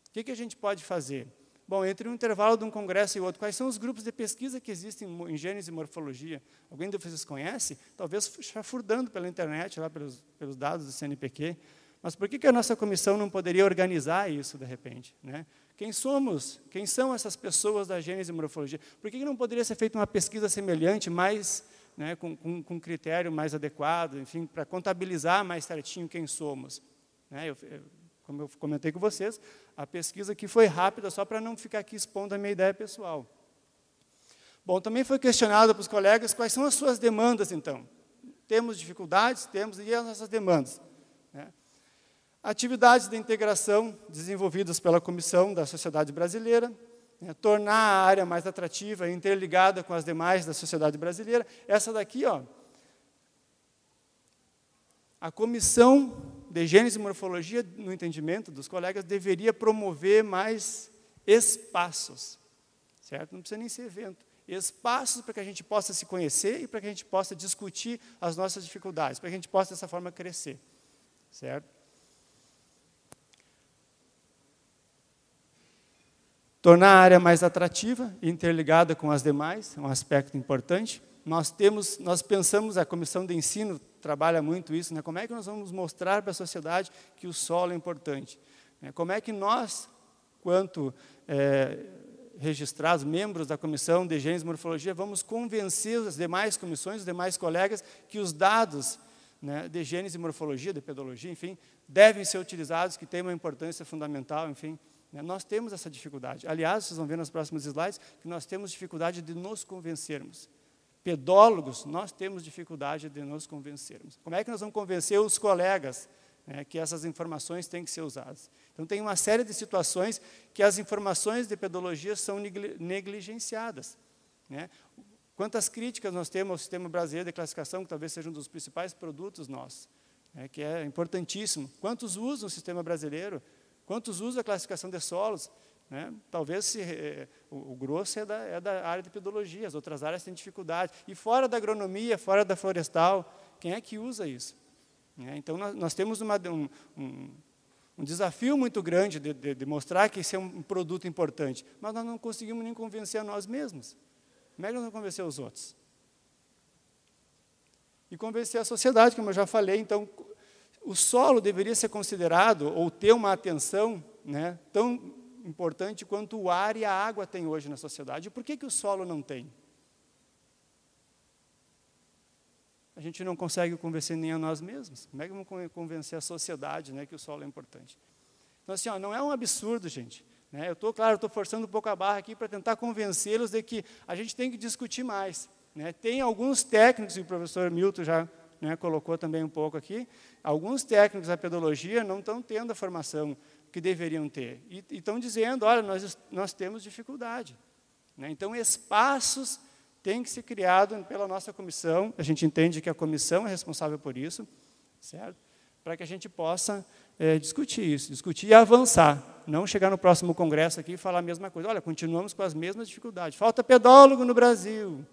O que a gente pode fazer? Bom, entre um intervalo de um congresso e outro, quais são os grupos de pesquisa que existem em gênese e morfologia? Alguém de vocês conhece? Talvez chafurdando pela internet, lá pelos dados do CNPq. Mas por que a nossa comissão não poderia organizar isso, de repente, né? Quem somos? Quem são essas pessoas da gênese e morfologia? Por que não poderia ser feita uma pesquisa semelhante, mais, né, com critério mais adequado, enfim, para contabilizar mais certinho quem somos? Né? Como eu comentei com vocês, a pesquisa aqui foi rápida, só para não ficar aqui expondo a minha ideia pessoal. Bom, também foi questionado para os colegas quais são as suas demandas, então. Temos dificuldades? Temos, e as nossas demandas? Né? Atividades de integração desenvolvidas pela Comissão da Sociedade Brasileira, né, tornar a área mais atrativa e interligada com as demais da sociedade brasileira. Essa daqui, ó, a Comissão de Gênese e Morfologia, no entendimento dos colegas, deveria promover mais espaços, certo? Não precisa nem ser evento. Espaços para que a gente possa se conhecer e para que a gente possa discutir as nossas dificuldades, para que a gente possa, dessa forma, crescer, certo? Tornar a área mais atrativa e interligada com as demais, é um aspecto importante. Nós pensamos, a Comissão de Ensino trabalha muito isso, né? Como é que nós vamos mostrar para a sociedade que o solo é importante? Como é que nós, quanto registrados, membros da Comissão de Gênese e Morfologia, vamos convencer as demais comissões, os demais colegas, que os dados, né, de gênese e morfologia, de pedologia, enfim, devem ser utilizados, que têm uma importância fundamental, enfim. Nós temos essa dificuldade. Aliás, vocês vão ver nos próximos slides que nós temos dificuldade de nos convencermos. Pedólogos, nós temos dificuldade de nos convencermos. Como é que nós vamos convencer os colegas, né, que essas informações têm que ser usadas? Então, tem uma série de situações que as informações de pedologia são negligenciadas, né? Quantas críticas nós temos ao sistema brasileiro de classificação, que talvez seja um dos principais produtos nossos, né, que é importantíssimo. Quantos usam o sistema brasileiro? Quantos usam a classificação de solos? Né? Talvez o grosso é da área de pedologia, as outras áreas têm dificuldade. E fora da agronomia, fora da florestal, quem é que usa isso? Então, nós temos um desafio muito grande de mostrar que esse é um produto importante, mas nós não conseguimos nem convencer a nós mesmos. Como é que nós vamos convencer os outros? E convencer a sociedade, como eu já falei. Então, o solo deveria ser considerado, ou ter uma atenção, né, tão importante quanto o ar e a água têm hoje na sociedade. E por que o solo não tem? A gente não consegue convencer nem a nós mesmos. Como é que vamos convencer a sociedade, né, que o solo é importante? Então, assim, ó, não é um absurdo, gente. Né? Eu estou forçando um pouco a barra aqui para tentar convencê-los de que a gente tem que discutir mais. Né? Tem alguns técnicos, e o professor Milton já, né, colocou também um pouco aqui, alguns técnicos da pedologia não estão tendo a formação que deveriam ter. E estão dizendo, olha, nós temos dificuldade. Né? Então, espaços têm que ser criados pela nossa comissão, a gente entende que a comissão é responsável por isso, certo? Para que a gente possa discutir isso, discutir e avançar. Não chegar no próximo congresso aqui e falar a mesma coisa. Olha, continuamos com as mesmas dificuldades. Falta pedólogo no Brasil.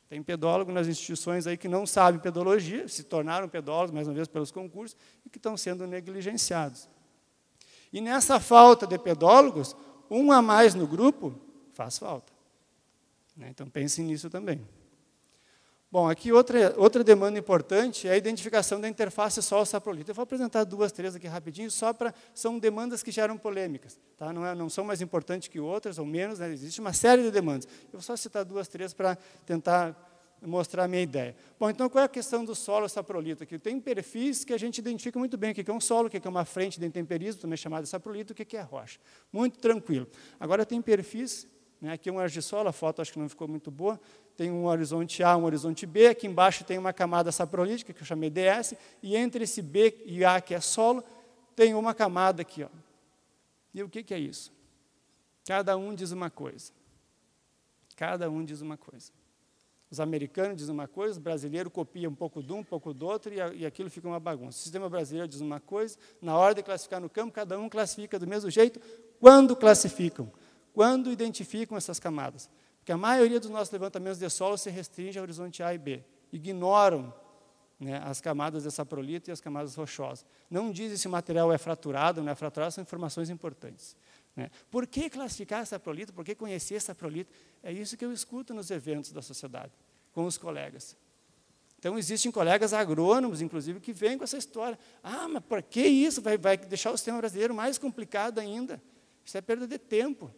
Tem pedólogo nas instituições aí que não sabem pedologia, se tornaram pedólogos, mais uma vez, pelos concursos, e que estão sendo negligenciados. E nessa falta de pedólogos, um a mais no grupo faz falta. Então, pensem nisso também. Bom, aqui outra demanda importante é a identificação da interface solo-saprolito. Eu vou apresentar 2, 3 aqui rapidinho, são demandas que geram polêmicas. Tá? Não são mais importantes que outras, ou menos, né? Existe uma série de demandas. Eu vou só citar 2, 3 para tentar mostrar a minha ideia. Bom, então, qual é a questão do solo-saprolito aqui? Tem perfis que a gente identifica muito bem, o que é um solo, o que é uma frente de intemperismo, também chamada saprolito, o que é rocha. Muito tranquilo. Agora, tem perfis, né? Aqui é um argissolo, a foto acho que não ficou muito boa, tem um horizonte A, um horizonte B, aqui embaixo tem uma camada saprolítica, que eu chamei DS, e entre esse B e A, que é solo, tem uma camada aqui, ó, E o que é isso? Cada um diz uma coisa. Cada um diz uma coisa. Os americanos dizem uma coisa, o brasileiro copia um pouco de um pouco do outro, e aquilo fica uma bagunça. O sistema brasileiro diz uma coisa, na hora de classificar no campo, cada um classifica do mesmo jeito. Quando classificam? Quando identificam essas camadas? Porque a maioria dos nossos levantamentos de solo se restringe ao horizonte A e B. Ignoram, né, as camadas de saprolito e as camadas rochosas. Não dizem se o material é fraturado ou não é fraturado, são informações importantes. Né? Por que classificar saprolito? Por que conhecer saprolito? É isso que eu escuto nos eventos da sociedade, com os colegas. Então, existem colegas agrônomos, inclusive, que vêm com essa história. Ah, mas por que isso? Vai deixar o sistema brasileiro mais complicado ainda. Isso é perda de tempo.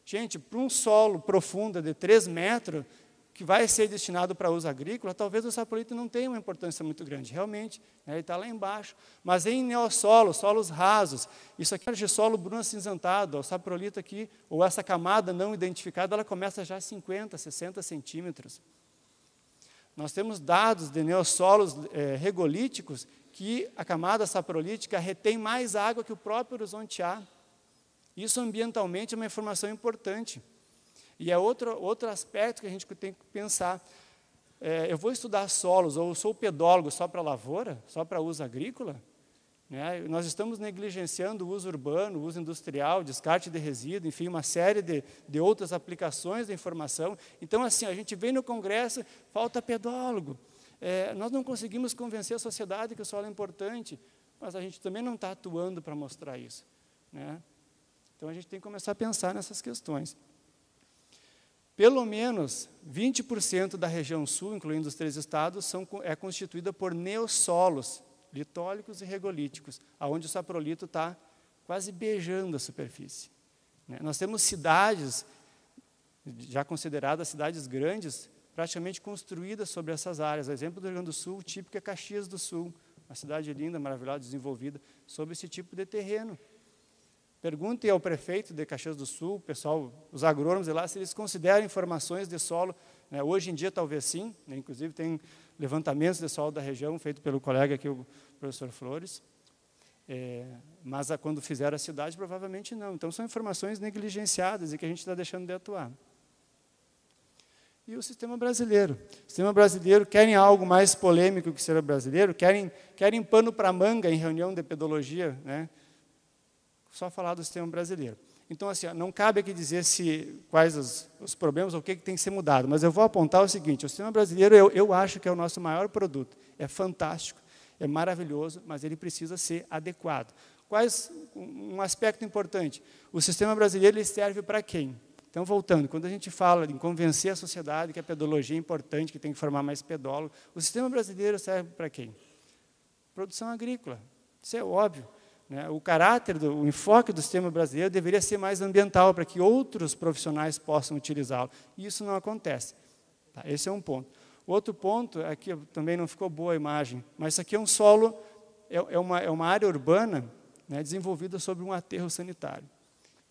Gente, para um solo profundo de 3 metros, que vai ser destinado para uso agrícola, talvez o saprolito não tenha uma importância muito grande, realmente, né, ele está lá embaixo. Mas em neossolo, solos rasos, isso aqui é de solo bruno acinzentado, o saprolito aqui, ou essa camada não identificada, ela começa já a 50, 60 centímetros. Nós temos dados de neossolos regolíticos que a camada saprolítica retém mais água que o próprio horizonte A. Isso ambientalmente é uma informação importante. E é outro aspecto que a gente tem que pensar. Eu vou estudar solos, ou sou pedólogo só para lavoura, só para uso agrícola? Né? Nós estamos negligenciando o uso urbano, o uso industrial, descarte de resíduo, enfim, uma série de outras aplicações da informação. Então, assim, a gente vem no Congresso, falta pedólogo. Nós não conseguimos convencer a sociedade que o solo é importante, mas a gente também não está atuando para mostrar isso. Né? Então, a gente tem que começar a pensar nessas questões. Pelo menos 20% da região sul, incluindo os 3 estados, é constituída por neossolos, litólicos e regolíticos, onde o saprolito está quase beijando a superfície. Né? Nós temos cidades, já consideradas cidades grandes, praticamente construídas sobre essas áreas. O exemplo do Rio Grande do Sul, o típico é Caxias do Sul, uma cidade linda, maravilhosa, desenvolvida, sobre esse tipo de terreno. Perguntem ao prefeito de Caxias do Sul, o pessoal, os agrônomos de lá, se eles consideram informações de solo. Né? Hoje em dia, talvez sim, né? Inclusive tem levantamentos de solo da região, feito pelo colega aqui, o professor Flores. Mas quando fizeram a cidade, provavelmente não. Então, são informações negligenciadas e que a gente está deixando de atuar. E o sistema brasileiro? O sistema brasileiro, querem algo mais polêmico que o sistema brasileiro? Querem pano para manga em reunião de pedologia, né? Só falar do sistema brasileiro. Então, assim, não cabe aqui dizer quais os problemas ou o que tem que ser mudado, mas eu vou apontar o seguinte: o sistema brasileiro, eu acho que é o nosso maior produto. É fantástico, é maravilhoso, mas ele precisa ser adequado. Um aspecto importante: o sistema brasileiro ele serve para quem? Então, voltando, quando a gente fala em convencer a sociedade que a pedologia é importante, que tem que formar mais pedólogos, o sistema brasileiro serve para quem? Produção agrícola, isso é óbvio. Né? O caráter, o enfoque do sistema brasileiro deveria ser mais ambiental, para que outros profissionais possam utilizá-lo. E isso não acontece. Tá? Esse é um ponto. Outro ponto, aqui também não ficou boa a imagem, mas isso aqui é um solo, é uma área urbana, né, desenvolvida sobre um aterro sanitário.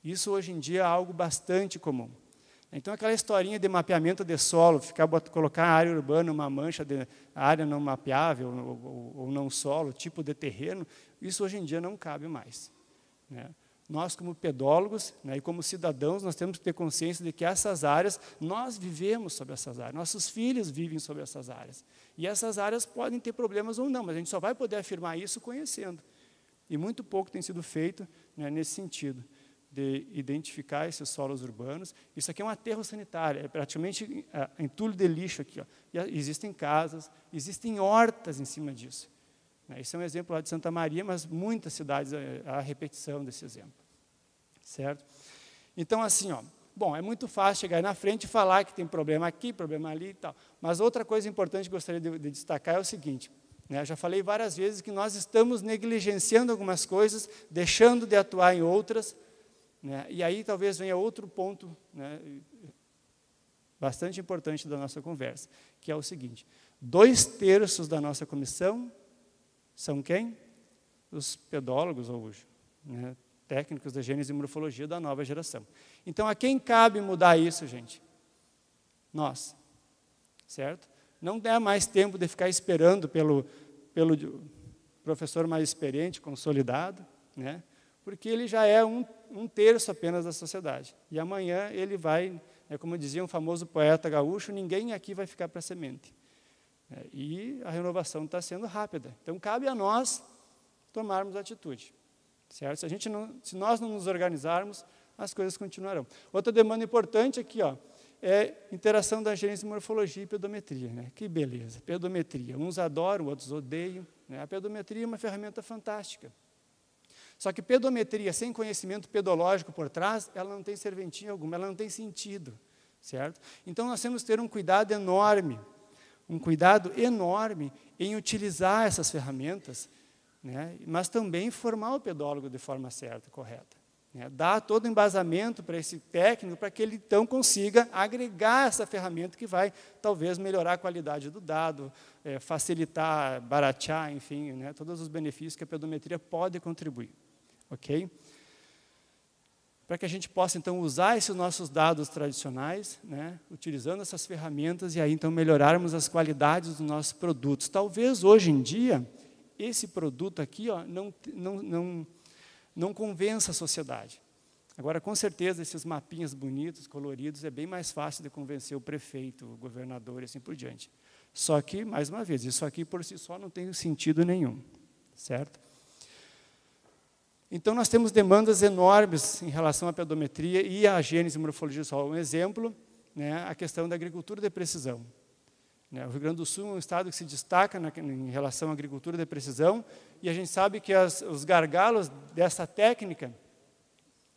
Isso, hoje em dia, é algo bastante comum. Então, aquela historinha de mapeamento de solo, colocar a área urbana, uma mancha de área não mapeável, ou não solo, tipo de terreno, isso hoje em dia não cabe mais. Né? Nós, como pedólogos, né, e como cidadãos, nós temos que ter consciência de que essas áreas, nós vivemos sobre essas áreas, nossos filhos vivem sobre essas áreas. E essas áreas podem ter problemas ou não, mas a gente só vai poder afirmar isso conhecendo. E muito pouco tem sido feito, né, nesse sentido, de identificar esses solos urbanos. Isso aqui é um aterro sanitário, é praticamente entulho de lixo aqui. Ó. E existem casas, existem hortas em cima disso. Esse é um exemplo lá de Santa Maria, mas muitas cidades a repetição desse exemplo. Certo? Então, assim, bom, é muito fácil chegar aí na frente e falar que tem problema aqui, problema ali e tal. Mas outra coisa importante que eu gostaria de destacar é o seguinte, né, eu já falei várias vezes que nós estamos negligenciando algumas coisas, deixando de atuar em outras, né, e aí talvez venha outro ponto, né, bastante importante da nossa conversa, que é o seguinte: 2/3 da nossa comissão são quem? Os pedólogos, ou né, técnicos da gênese e morfologia da nova geração. Então, a quem cabe mudar isso, gente? Nós. Certo? Não dá mais tempo de ficar esperando pelo professor mais experiente, consolidado, né? porque ele já é um terço apenas da sociedade. E amanhã ele vai, como dizia um famoso poeta gaúcho, ninguém aqui vai ficar para semente. E a renovação está sendo rápida. Então, cabe a nós tomarmos atitude. Certo? Se nós não nos organizarmos, as coisas continuarão. Outra demanda importante aqui, é interação da gênese, morfologia e pedometria. Que beleza, pedometria. Uns adoram, outros odeiam. A pedometria é uma ferramenta fantástica. Só que pedometria sem conhecimento pedológico por trás, ela não tem serventia alguma, ela não tem sentido. Certo? Então, nós temos que ter um cuidado enorme em utilizar essas ferramentas, mas também formar o pedólogo de forma certa, correta. Dar todo o embasamento para esse técnico, para que ele, então, consiga agregar essa ferramenta que vai, talvez, melhorar a qualidade do dado, facilitar, baratear, enfim, todos os benefícios que a pedometria pode contribuir. Ok? Para que a gente possa, então, usar esses nossos dados tradicionais, utilizando essas ferramentas, e aí, então, melhorarmos as qualidades dos nossos produtos. Talvez, hoje em dia, esse produto aqui não convença a sociedade. Agora, com certeza, esses mapinhas bonitos, coloridos, é bem mais fácil de convencer o prefeito, o governador e assim por diante. Só que, mais uma vez, isso aqui por si só não tem sentido nenhum. Certo? Então, nós temos demandas enormes em relação à pedometria e à gênese e morfologia do solo. Um exemplo, a questão da agricultura de precisão. O Rio Grande do Sul é um estado que se destaca em relação à agricultura de precisão, e a gente sabe que os gargalos dessa técnica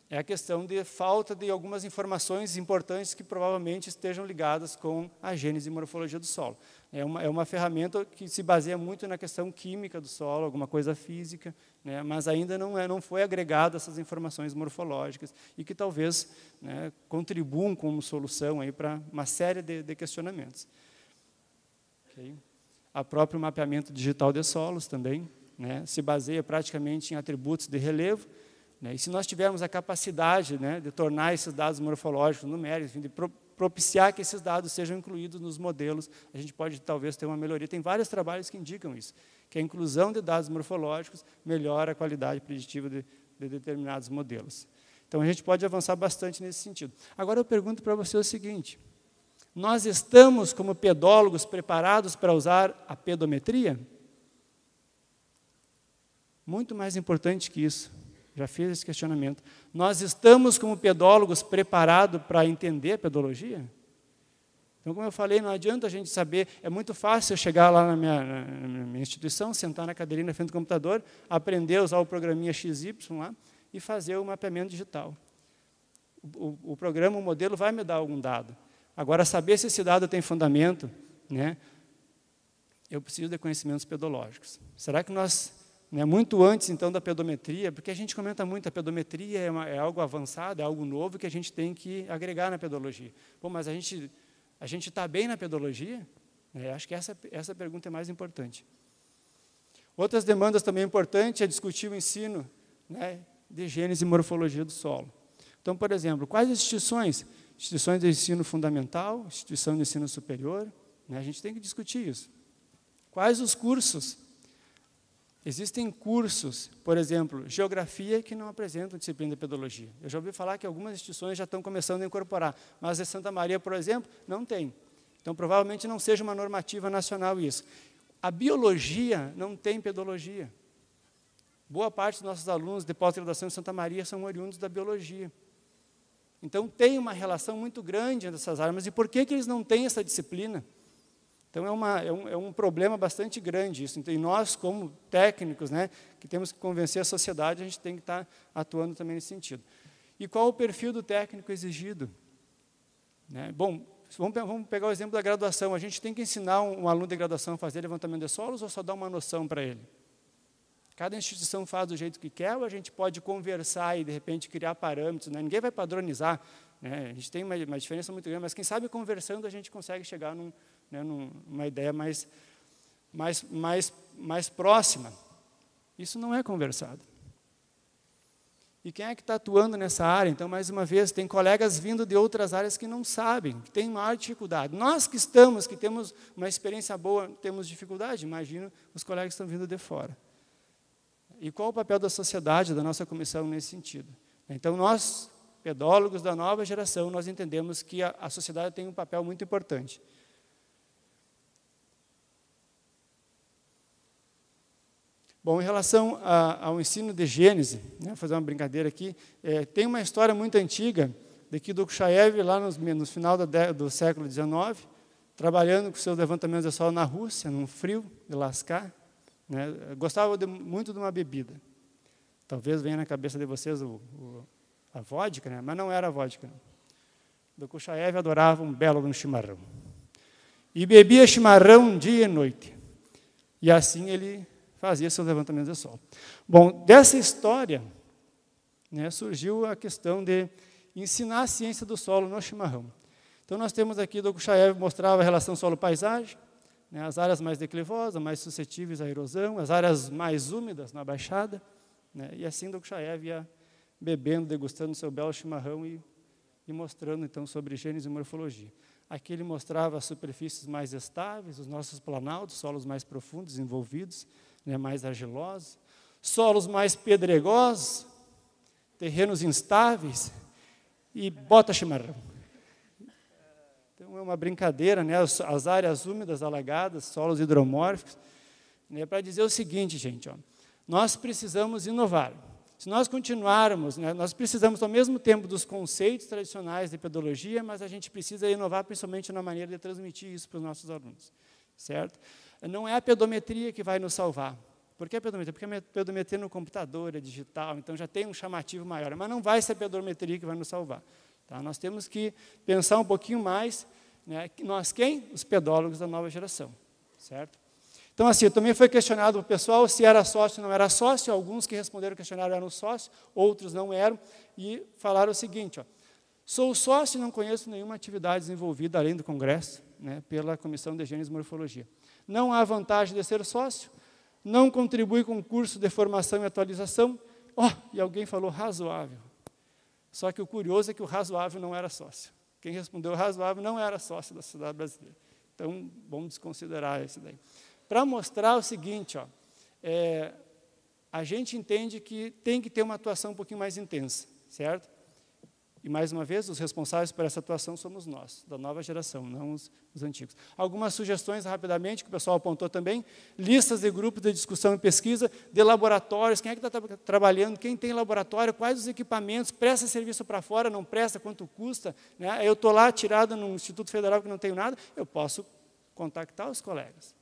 é a questão de falta de algumas informações importantes que provavelmente estejam ligadas com a gênese e morfologia do solo. É uma ferramenta que se baseia muito na questão química do solo, alguma coisa física, mas ainda não foi agregada essas informações morfológicas e que talvez contribuam como solução para uma série de questionamentos. Okay. A próprio mapeamento digital de solos também, se baseia praticamente em atributos de relevo, e se nós tivermos a capacidade de tornar esses dados morfológicos numéricos, enfim, de propiciar que esses dados sejam incluídos nos modelos, a gente pode talvez ter uma melhoria. Tem vários trabalhos que indicam isso, que a inclusão de dados morfológicos melhora a qualidade preditiva de determinados modelos. Então, a gente pode avançar bastante nesse sentido. Agora, eu pergunto para você o seguinte: nós estamos, como pedólogos, preparados para usar a pedometria? Muito mais importante que isso, já fiz esse questionamento. Nós estamos, como pedólogos, preparados para entender a pedologia? Então, como eu falei, não adianta a gente saber, é muito fácil eu chegar lá na minha instituição, sentar na cadeirinha na frente do computador, aprender a usar o programinha XY lá e fazer o mapeamento digital. O programa, o modelo vai me dar algum dado. Agora, saber se esse dado tem fundamento, eu preciso de conhecimentos pedológicos. Será que nós, muito antes, então, da pedometria, porque a gente comenta muito, a pedometria é algo avançado, é algo novo que a gente tem que agregar na pedologia. Bom, mas a gente está bem na pedologia? Acho que essa pergunta é mais importante. Outras demandas também importantes é discutir o ensino de gênese e morfologia do solo. Então, por exemplo, quais instituições? Instituições de ensino fundamental, instituição de ensino superior, a gente tem que discutir isso. Quais os cursos? Existem cursos, por exemplo, geografia, que não apresentam disciplina de pedologia. Eu já ouvi falar que algumas instituições já estão começando a incorporar, mas a Santa Maria, por exemplo, não tem. Então, provavelmente não seja uma normativa nacional isso. A biologia não tem pedologia. Boa parte dos nossos alunos de pós-graduação em Santa Maria são oriundos da biologia. Então, tem uma relação muito grande entre essas áreas. Mas e por que eles não têm essa disciplina? Então, é um problema bastante grande isso. Então, nós, como técnicos, que temos que convencer a sociedade, a gente tem que estar atuando também nesse sentido. E qual o perfil do técnico exigido? Bom, vamos pegar o exemplo da graduação. A gente tem que ensinar um aluno de graduação a fazer levantamento de solos ou só dar uma noção para ele? Cada instituição faz do jeito que quer, ou a gente pode conversar e, de repente, criar parâmetros. Ninguém vai padronizar. A gente tem uma diferença muito grande, mas quem sabe conversando a gente consegue chegar numa ideia mais próxima. Isso não é conversado. E quem é que está atuando nessa área? Então, mais uma vez, tem colegas vindo de outras áreas que não sabem, que têm maior dificuldade. Nós que temos uma experiência boa, temos dificuldade. Imagino os colegas que estão vindo de fora. E qual o papel da sociedade, da nossa comissão nesse sentido? Então, nós, pedólogos da nova geração, nós entendemos que a sociedade tem um papel muito importante. Bom, em relação ao ensino de Gênese, né, vou fazer uma brincadeira aqui, tem uma história muito antiga de que Dokuchaev, lá no final do século XIX, trabalhando com seus levantamentos de solo na Rússia, num frio de lascar, né, gostava muito de uma bebida. Talvez venha na cabeça de vocês a vodka, né, mas não era a vodka. Dokuchaev adorava um belo chimarrão. E bebia chimarrão dia e noite. E assim ele fazia seus levantamentos de solo. Bom, dessa história, né, surgiu a questão de ensinar a ciência do solo no chimarrão. Então, nós temos aqui, Dokuchaev mostrava a relação solo-paisagem, né, as áreas mais declivosas, mais suscetíveis à erosão, as áreas mais úmidas na baixada, né, e assim Dokuchaev ia bebendo, degustando seu belo chimarrão e mostrando, então, sobre Gênese e morfologia. Aqui ele mostrava as superfícies mais estáveis, os nossos planaltos, solos mais profundos, envolvidos, né, mais argilosos, solos mais pedregosos, terrenos instáveis, e bota chimarrão. Então, é uma brincadeira, né, as áreas úmidas, alagadas, solos hidromórficos, né, para dizer o seguinte, gente, ó, nós precisamos inovar. Se nós continuarmos, né, nós precisamos, ao mesmo tempo, dos conceitos tradicionais de pedologia, mas a gente precisa inovar, principalmente na maneira de transmitir isso para os nossos alunos, certo? Não é a pedometria que vai nos salvar. Por que a pedometria? Porque a pedometria no computador é digital, então já tem um chamativo maior, mas não vai ser a pedometria que vai nos salvar. Tá? Nós temos que pensar um pouquinho mais, né, nós quem? Os pedólogos da nova geração, certo? Então, assim, também foi questionado o pessoal se era sócio ou não era sócio. Alguns que responderam o questionário eram sócios, outros não eram, e falaram o seguinte, ó, sou sócio e não conheço nenhuma atividade desenvolvida, além do congresso, né, pela Comissão de Gênese e Morfologia. Não há vantagem de ser sócio, não contribui com curso de formação e atualização. E alguém falou razoável. Só que o curioso é que o razoável não era sócio. Quem respondeu razoável não era sócio da sociedade brasileira. Então, vamos desconsiderar esse daí. Para mostrar o seguinte, ó, a gente entende que tem que ter uma atuação um pouquinho mais intensa, certo? E, mais uma vez, os responsáveis por essa atuação somos nós, da nova geração, não os antigos. Algumas sugestões, rapidamente, que o pessoal apontou também, listas de grupos de discussão e pesquisa, de laboratórios, quem é que está trabalhando, quem tem laboratório, quais os equipamentos, presta serviço para fora, não presta, quanto custa, né? Eu estou lá tirado no Instituto Federal que não tenho nada, eu posso contactar os colegas.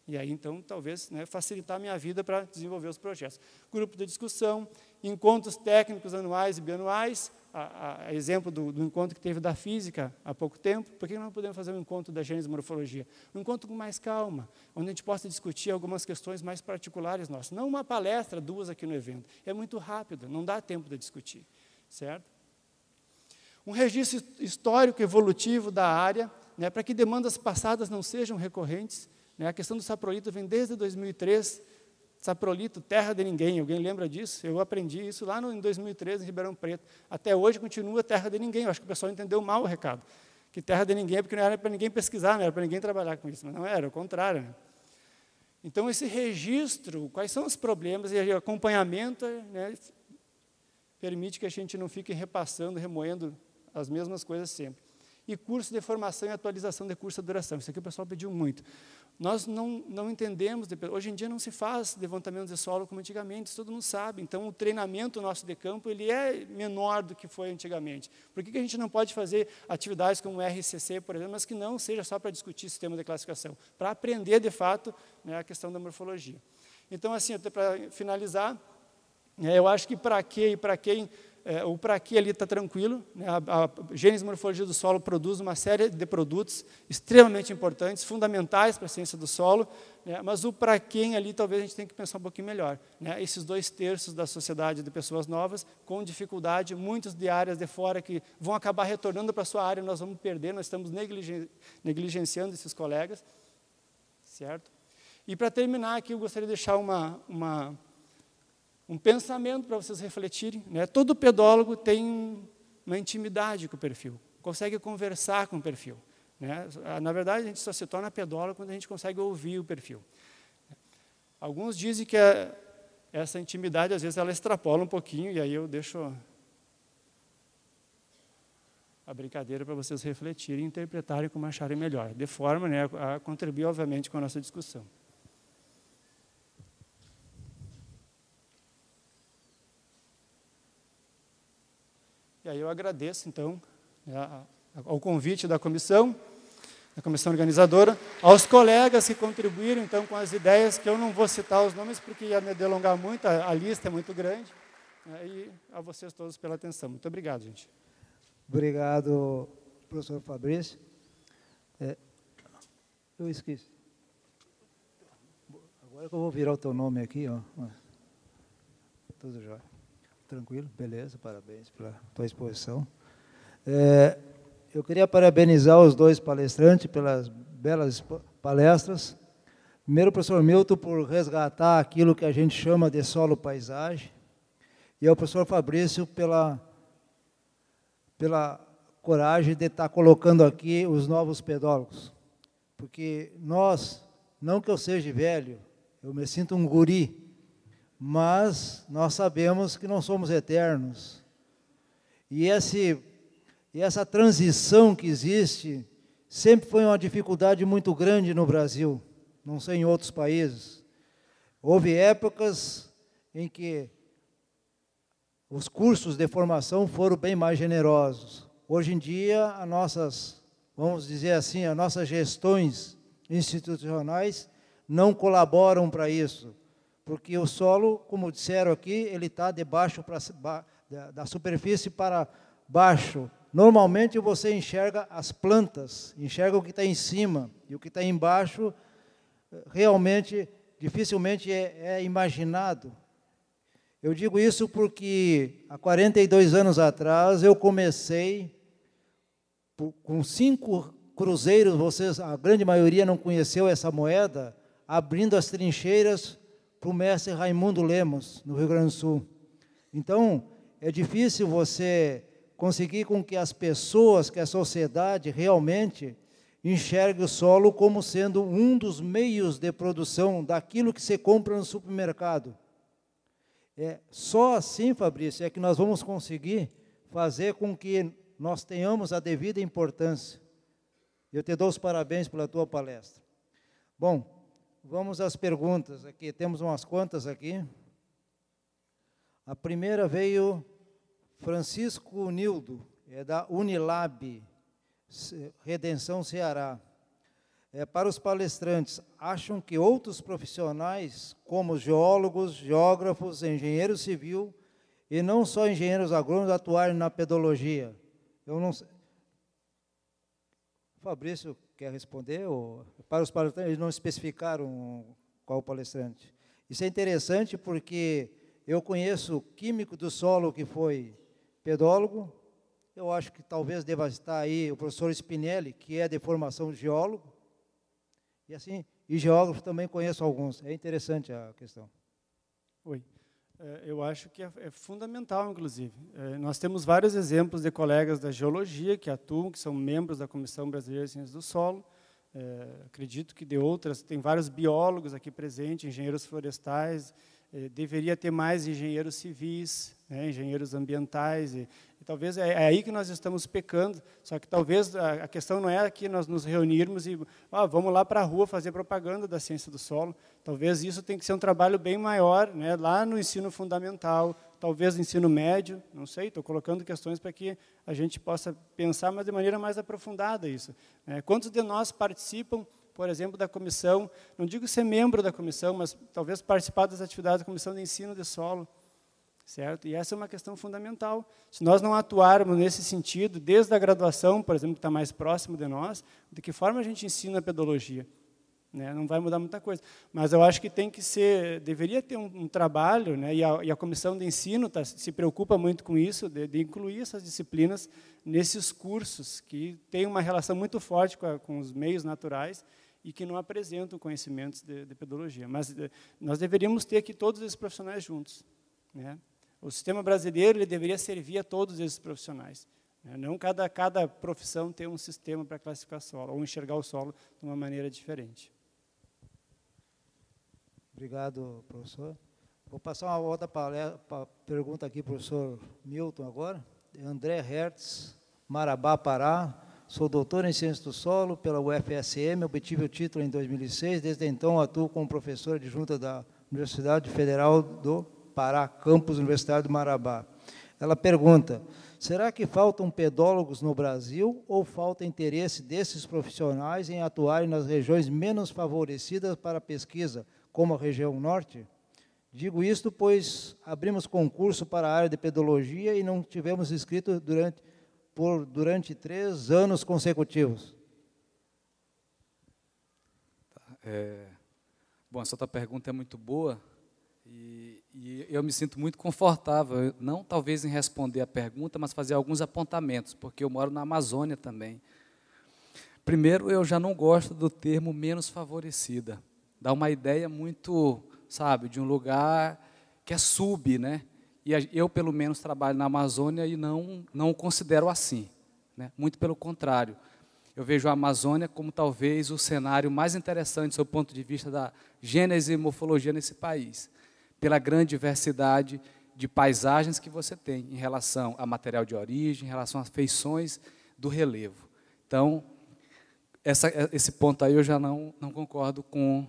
E aí, então, talvez, né, facilitar a minha vida para desenvolver os projetos. Grupo de discussão, encontros técnicos anuais e bianuais, a exemplo do encontro que teve da física há pouco tempo, por que não podemos fazer um encontro da Gênese e Morfologia? Um encontro com mais calma, onde a gente possa discutir algumas questões mais particulares nossas. Não uma palestra, 2 aqui no evento. É muito rápido, não dá tempo de discutir, certo? Um registro histórico evolutivo da área, né, para que demandas passadas não sejam recorrentes. A questão do saprolito vem desde 2003, saprolito, terra de ninguém, alguém lembra disso? Eu aprendi isso lá em 2013, em Ribeirão Preto. Até hoje continua terra de ninguém, eu acho que o pessoal entendeu mal o recado, que terra de ninguém é porque não era para ninguém pesquisar, não era para ninguém trabalhar com isso, mas não era, o contrário. Né? Então, esse registro, quais são os problemas e o acompanhamento, né, permite que a gente não fique repassando, remoendo as mesmas coisas sempre. E curso de formação e atualização de curso de duração. Isso aqui o pessoal pediu muito. Nós não entendemos, hoje em dia não se faz levantamentos de solo como antigamente, isso todo mundo sabe. Então, o treinamento nosso de campo ele é menor do que foi antigamente. Por que a gente não pode fazer atividades como o RCC, por exemplo, mas que não seja só para discutir sistema de classificação, para aprender, de fato, né, a questão da morfologia. Então, assim, até para finalizar, eu acho que para quem o para que ali está tranquilo, né? A Gênese e Morfologia do Solo produz uma série de produtos extremamente importantes, fundamentais para a ciência do solo, né? Mas o para quem ali talvez a gente tenha que pensar um pouquinho melhor. Né? Esses 2/3 da sociedade de pessoas novas, com dificuldade, muitos de áreas de fora que vão acabar retornando para a sua área, nós vamos perder, nós estamos negligenciando esses colegas, certo? E para terminar aqui, eu gostaria de deixar um pensamento para vocês refletirem. Né? Todo pedólogo tem uma intimidade com o perfil, consegue conversar com o perfil. Né? Na verdade, a gente só se torna pedólogo quando a gente consegue ouvir o perfil. Alguns dizem que essa intimidade, às vezes, ela extrapola um pouquinho, e aí eu deixo a brincadeira para vocês refletirem e interpretarem como acharem melhor, de forma, né, a contribuir, obviamente, com a nossa discussão. E aí eu agradeço, então, ao convite da comissão organizadora, aos colegas que contribuíram, então, com as ideias, que eu não vou citar os nomes, porque ia me delongar muito, a lista é muito grande, e a vocês todos pela atenção. Muito obrigado, gente. Obrigado, professor Fabrício. Eu esqueci. Agora que eu vou virar o teu nome aqui, ó. Tudo jóia. Tranquilo? Beleza, parabéns pela tua exposição. Eu queria parabenizar os dois palestrantes pelas belas palestras. Primeiro, o professor Milton, por resgatar aquilo que a gente chama de solo-paisagem, e ao professor Fabrício pela coragem de estar colocando aqui os novos pedólogos. Porque nós, não que eu seja velho, eu me sinto um guri, mas nós sabemos que não somos eternos. E essa transição que existe sempre foi uma dificuldade muito grande no Brasil, não sei em outros países. Houve épocas em que os cursos de formação foram bem mais generosos. Hoje em dia, vamos dizer assim, as nossas gestões institucionais não colaboram para isso, porque o solo, como disseram aqui, ele está da superfície para baixo. Normalmente você enxerga as plantas, enxerga o que está em cima, e o que está embaixo realmente, dificilmente é imaginado. Eu digo isso porque há 42 anos atrás eu comecei com 5 cruzeiros, a grande maioria não conheceu essa moeda, abrindo as trincheiras para o mestre Raimundo Lemos, no Rio Grande do Sul. Então, é difícil você conseguir com que as pessoas, que a sociedade realmente enxergue o solo como sendo um dos meios de produção daquilo que você compra no supermercado. Só assim, Fabrício, é que nós vamos conseguir fazer com que nós tenhamos a devida importância. Eu te dou os parabéns pela tua palestra. Bom, vamos às perguntas aqui. Temos umas quantas aqui. A primeira veio Francisco Nildo, da Unilab, Redenção, Ceará. Para os palestrantes, acham que outros profissionais, como geólogos, geógrafos, engenheiros civil, e não só engenheiros agrônomos, atuarem na pedologia? Eu não sei. O Fabrício quer responder? Ou, para os palestrantes, eles não especificaram qual palestrante. Isso é interessante porque eu conheço químico do solo que foi pedólogo. Eu acho que talvez deva estar aí o professor Spinelli, que é de formação geólogo. E geógrafo também conheço alguns. É interessante a questão. Oi. Eu acho que é fundamental, inclusive. Nós temos vários exemplos de colegas da geologia que atuam, que são membros da Comissão Brasileira de Ciências do Solo. Acredito que de outras, tem vários biólogos aqui presentes, engenheiros florestais, deveria ter mais engenheiros civis, engenheiros ambientais, e talvez é aí que nós estamos pecando, só que talvez a questão não é aqui nós nos reunirmos e vamos lá para a rua fazer propaganda da ciência do solo. Talvez isso tenha que ser um trabalho bem maior, lá no ensino fundamental, talvez no ensino médio, não sei, estou colocando questões para que a gente possa pensar, mas de maneira mais aprofundada isso. Quantos de nós participam, por exemplo, da comissão, não digo ser membro da comissão, mas talvez participar das atividades da comissão de ensino de solo, certo? E essa é uma questão fundamental. Se nós não atuarmos nesse sentido, desde a graduação, por exemplo, que está mais próximo de nós, de que forma a gente ensina a pedologia? Não vai mudar muita coisa. Mas eu acho que deveria ter um trabalho, e a comissão de ensino se preocupa muito com isso, de incluir essas disciplinas nesses cursos, que têm uma relação muito forte com os meios naturais e que não apresentam conhecimentos de pedologia. Mas nós deveríamos ter aqui todos esses profissionais juntos. O sistema brasileiro ele deveria servir a todos esses profissionais. Não cada profissão ter um sistema para classificar solo, ou enxergar o solo de uma maneira diferente. Obrigado, professor. Vou passar uma outra pergunta aqui para o professor Milton agora. André Hertz, Marabá, Pará. Sou doutor em Ciências do Solo pela UFSM, obtive o título em 2006. Desde então atuo como professor adjunta da Universidade Federal do Pará, campus Universidade do Marabá. Ela pergunta: será que faltam pedólogos no Brasil ou falta interesse desses profissionais em atuarem nas regiões menos favorecidas para a pesquisa, como a região norte? Digo isto pois abrimos concurso para a área de pedologia e não tivemos inscritos durante 3 anos consecutivos. Bom, essa outra pergunta é muito boa e eu me sinto muito confortável, não talvez em responder a pergunta, mas fazer alguns apontamentos, porque eu moro na Amazônia também. Primeiro, eu já não gosto do termo menos favorecida. Dá uma ideia muito, sabe, de um lugar que é sub, né? E eu, pelo menos, trabalho na Amazônia e não o considero assim, né? Muito pelo contrário. Eu vejo a Amazônia como talvez o cenário mais interessante, sob o ponto de vista da gênese e morfologia nesse país, pela grande diversidade de paisagens que você tem em relação a material de origem, em relação às feições do relevo. Então, esse ponto aí eu já não concordo com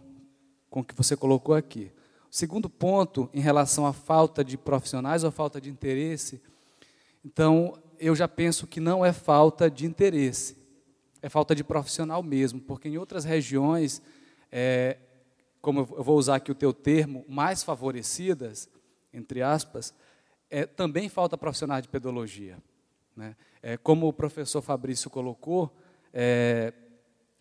o que você colocou aqui. O segundo ponto, em relação à falta de profissionais ou falta de interesse, então, eu já penso que não é falta de interesse, é falta de profissional mesmo, porque em outras regiões, como eu vou usar aqui o teu termo, mais favorecidas, entre aspas, também falta profissionais de pedologia, né? Como o professor Fabrício colocou,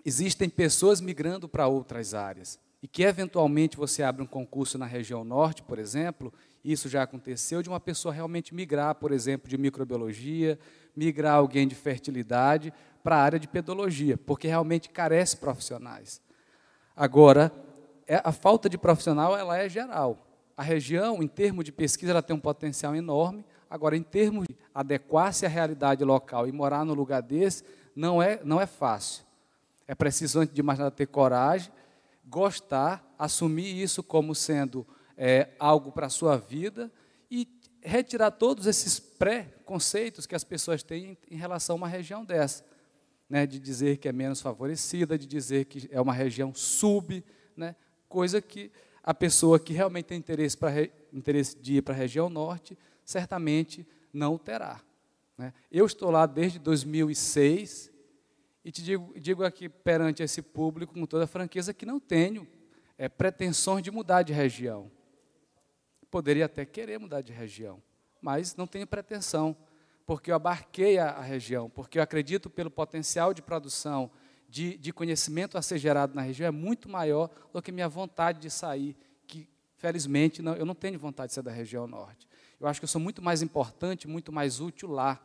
existem pessoas migrando para outras áreas, e que, eventualmente, você abre um concurso na região norte, por exemplo, isso já aconteceu, de uma pessoa realmente migrar, por exemplo, de microbiologia, migrar alguém de fertilidade para a área de pedologia, porque realmente carece profissionais. Agora, a falta de profissional ela é geral. A região, em termos de pesquisa, ela tem um potencial enorme. Agora, em termos de adequar-se à realidade local e morar no lugar desse, não é fácil. É preciso, antes de mais nada, ter coragem, gostar, assumir isso como sendo algo para a sua vida e retirar todos esses pré-conceitos que as pessoas têm em relação a uma região dessa, né, de dizer que é menos favorecida, de dizer que é uma região sub, né, coisa que a pessoa que realmente tem interesse de ir para a região norte, certamente não terá, né. Eu estou lá desde 2006 e te digo aqui perante esse público, com toda a franqueza, que não tenho pretensões de mudar de região. Poderia até querer mudar de região, mas não tenho pretensão, porque eu abarquei a região, porque eu acredito pelo potencial de produção, de conhecimento a ser gerado na região, é muito maior do que minha vontade de sair, que, felizmente, eu não tenho vontade de sair da região norte. Eu acho que eu sou muito mais importante, muito mais útil lá,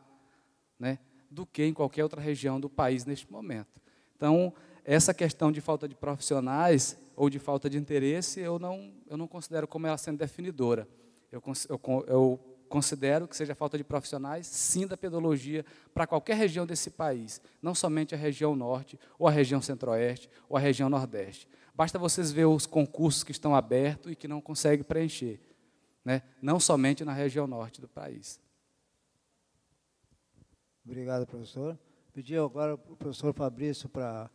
né, do que em qualquer outra região do país neste momento. Então, essa questão de falta de profissionais ou de falta de interesse, eu não considero como ela sendo definidora. Eu considero que seja falta de profissionais, sim, da pedologia, para qualquer região desse país, não somente a região norte, ou a região centro-oeste, ou a região nordeste. Basta vocês ver os concursos que estão abertos e que não conseguem preencher, né? Não somente na região norte do país. Obrigado, professor. Pedi agora para o professor Fabrício para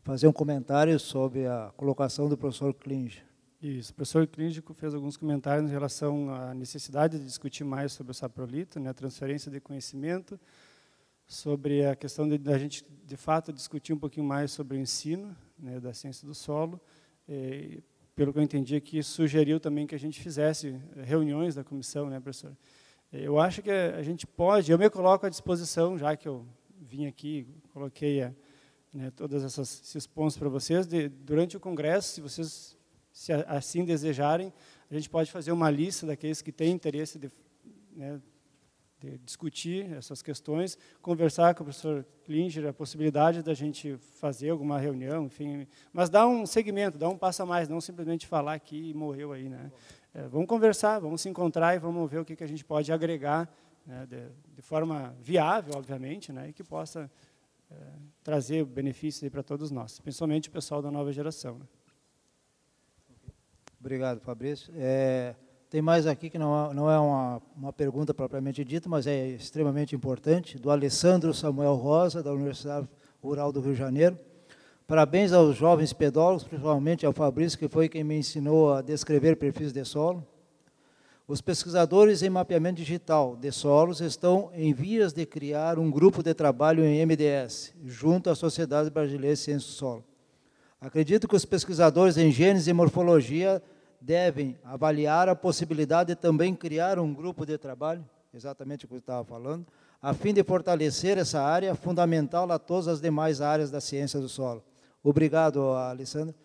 fazer um comentário sobre a colocação do professor Klinger. Isso, o professor Klinger fez alguns comentários em relação à necessidade de discutir mais sobre o saprolito, né, a transferência de conhecimento, sobre a questão da gente, de fato, discutir um pouquinho mais sobre o ensino, né, da ciência do solo. Pelo que eu entendi aqui, sugeriu também que a gente fizesse reuniões da comissão, né, professor? Eu acho que a gente pode, eu me coloco à disposição, já que eu vim aqui, coloquei né, todos esses pontos para vocês, durante o congresso, se vocês se assim desejarem, a gente pode fazer uma lista daqueles que têm interesse de discutir essas questões, conversar com o professor Klinger, a possibilidade da gente fazer alguma reunião, enfim, mas dar um segmento, dar um passo a mais, não simplesmente falar aqui e morreu aí, né? Vamos conversar, vamos se encontrar e vamos ver o que a gente pode agregar, né, de forma viável, obviamente, né, e que possa trazer benefícios para todos nós, principalmente o pessoal da nova geração, né? Obrigado, Fabrício. Tem mais aqui que não é uma pergunta propriamente dita, mas é extremamente importante, do Alessandro Samuel Rosa, da Universidade Rural do Rio de Janeiro. Parabéns aos jovens pedólogos, principalmente ao Fabrício, que foi quem me ensinou a descrever perfis de solo. Os pesquisadores em mapeamento digital de solos estão em vias de criar um grupo de trabalho em MDS, junto à Sociedade Brasileira de Ciências do Solo. Acredito que os pesquisadores em gênese e morfologia devem avaliar a possibilidade de também criar um grupo de trabalho, exatamente o que eu estava falando, a fim de fortalecer essa área fundamental a todas as demais áreas da ciência do solo. Obrigado, Alessandro.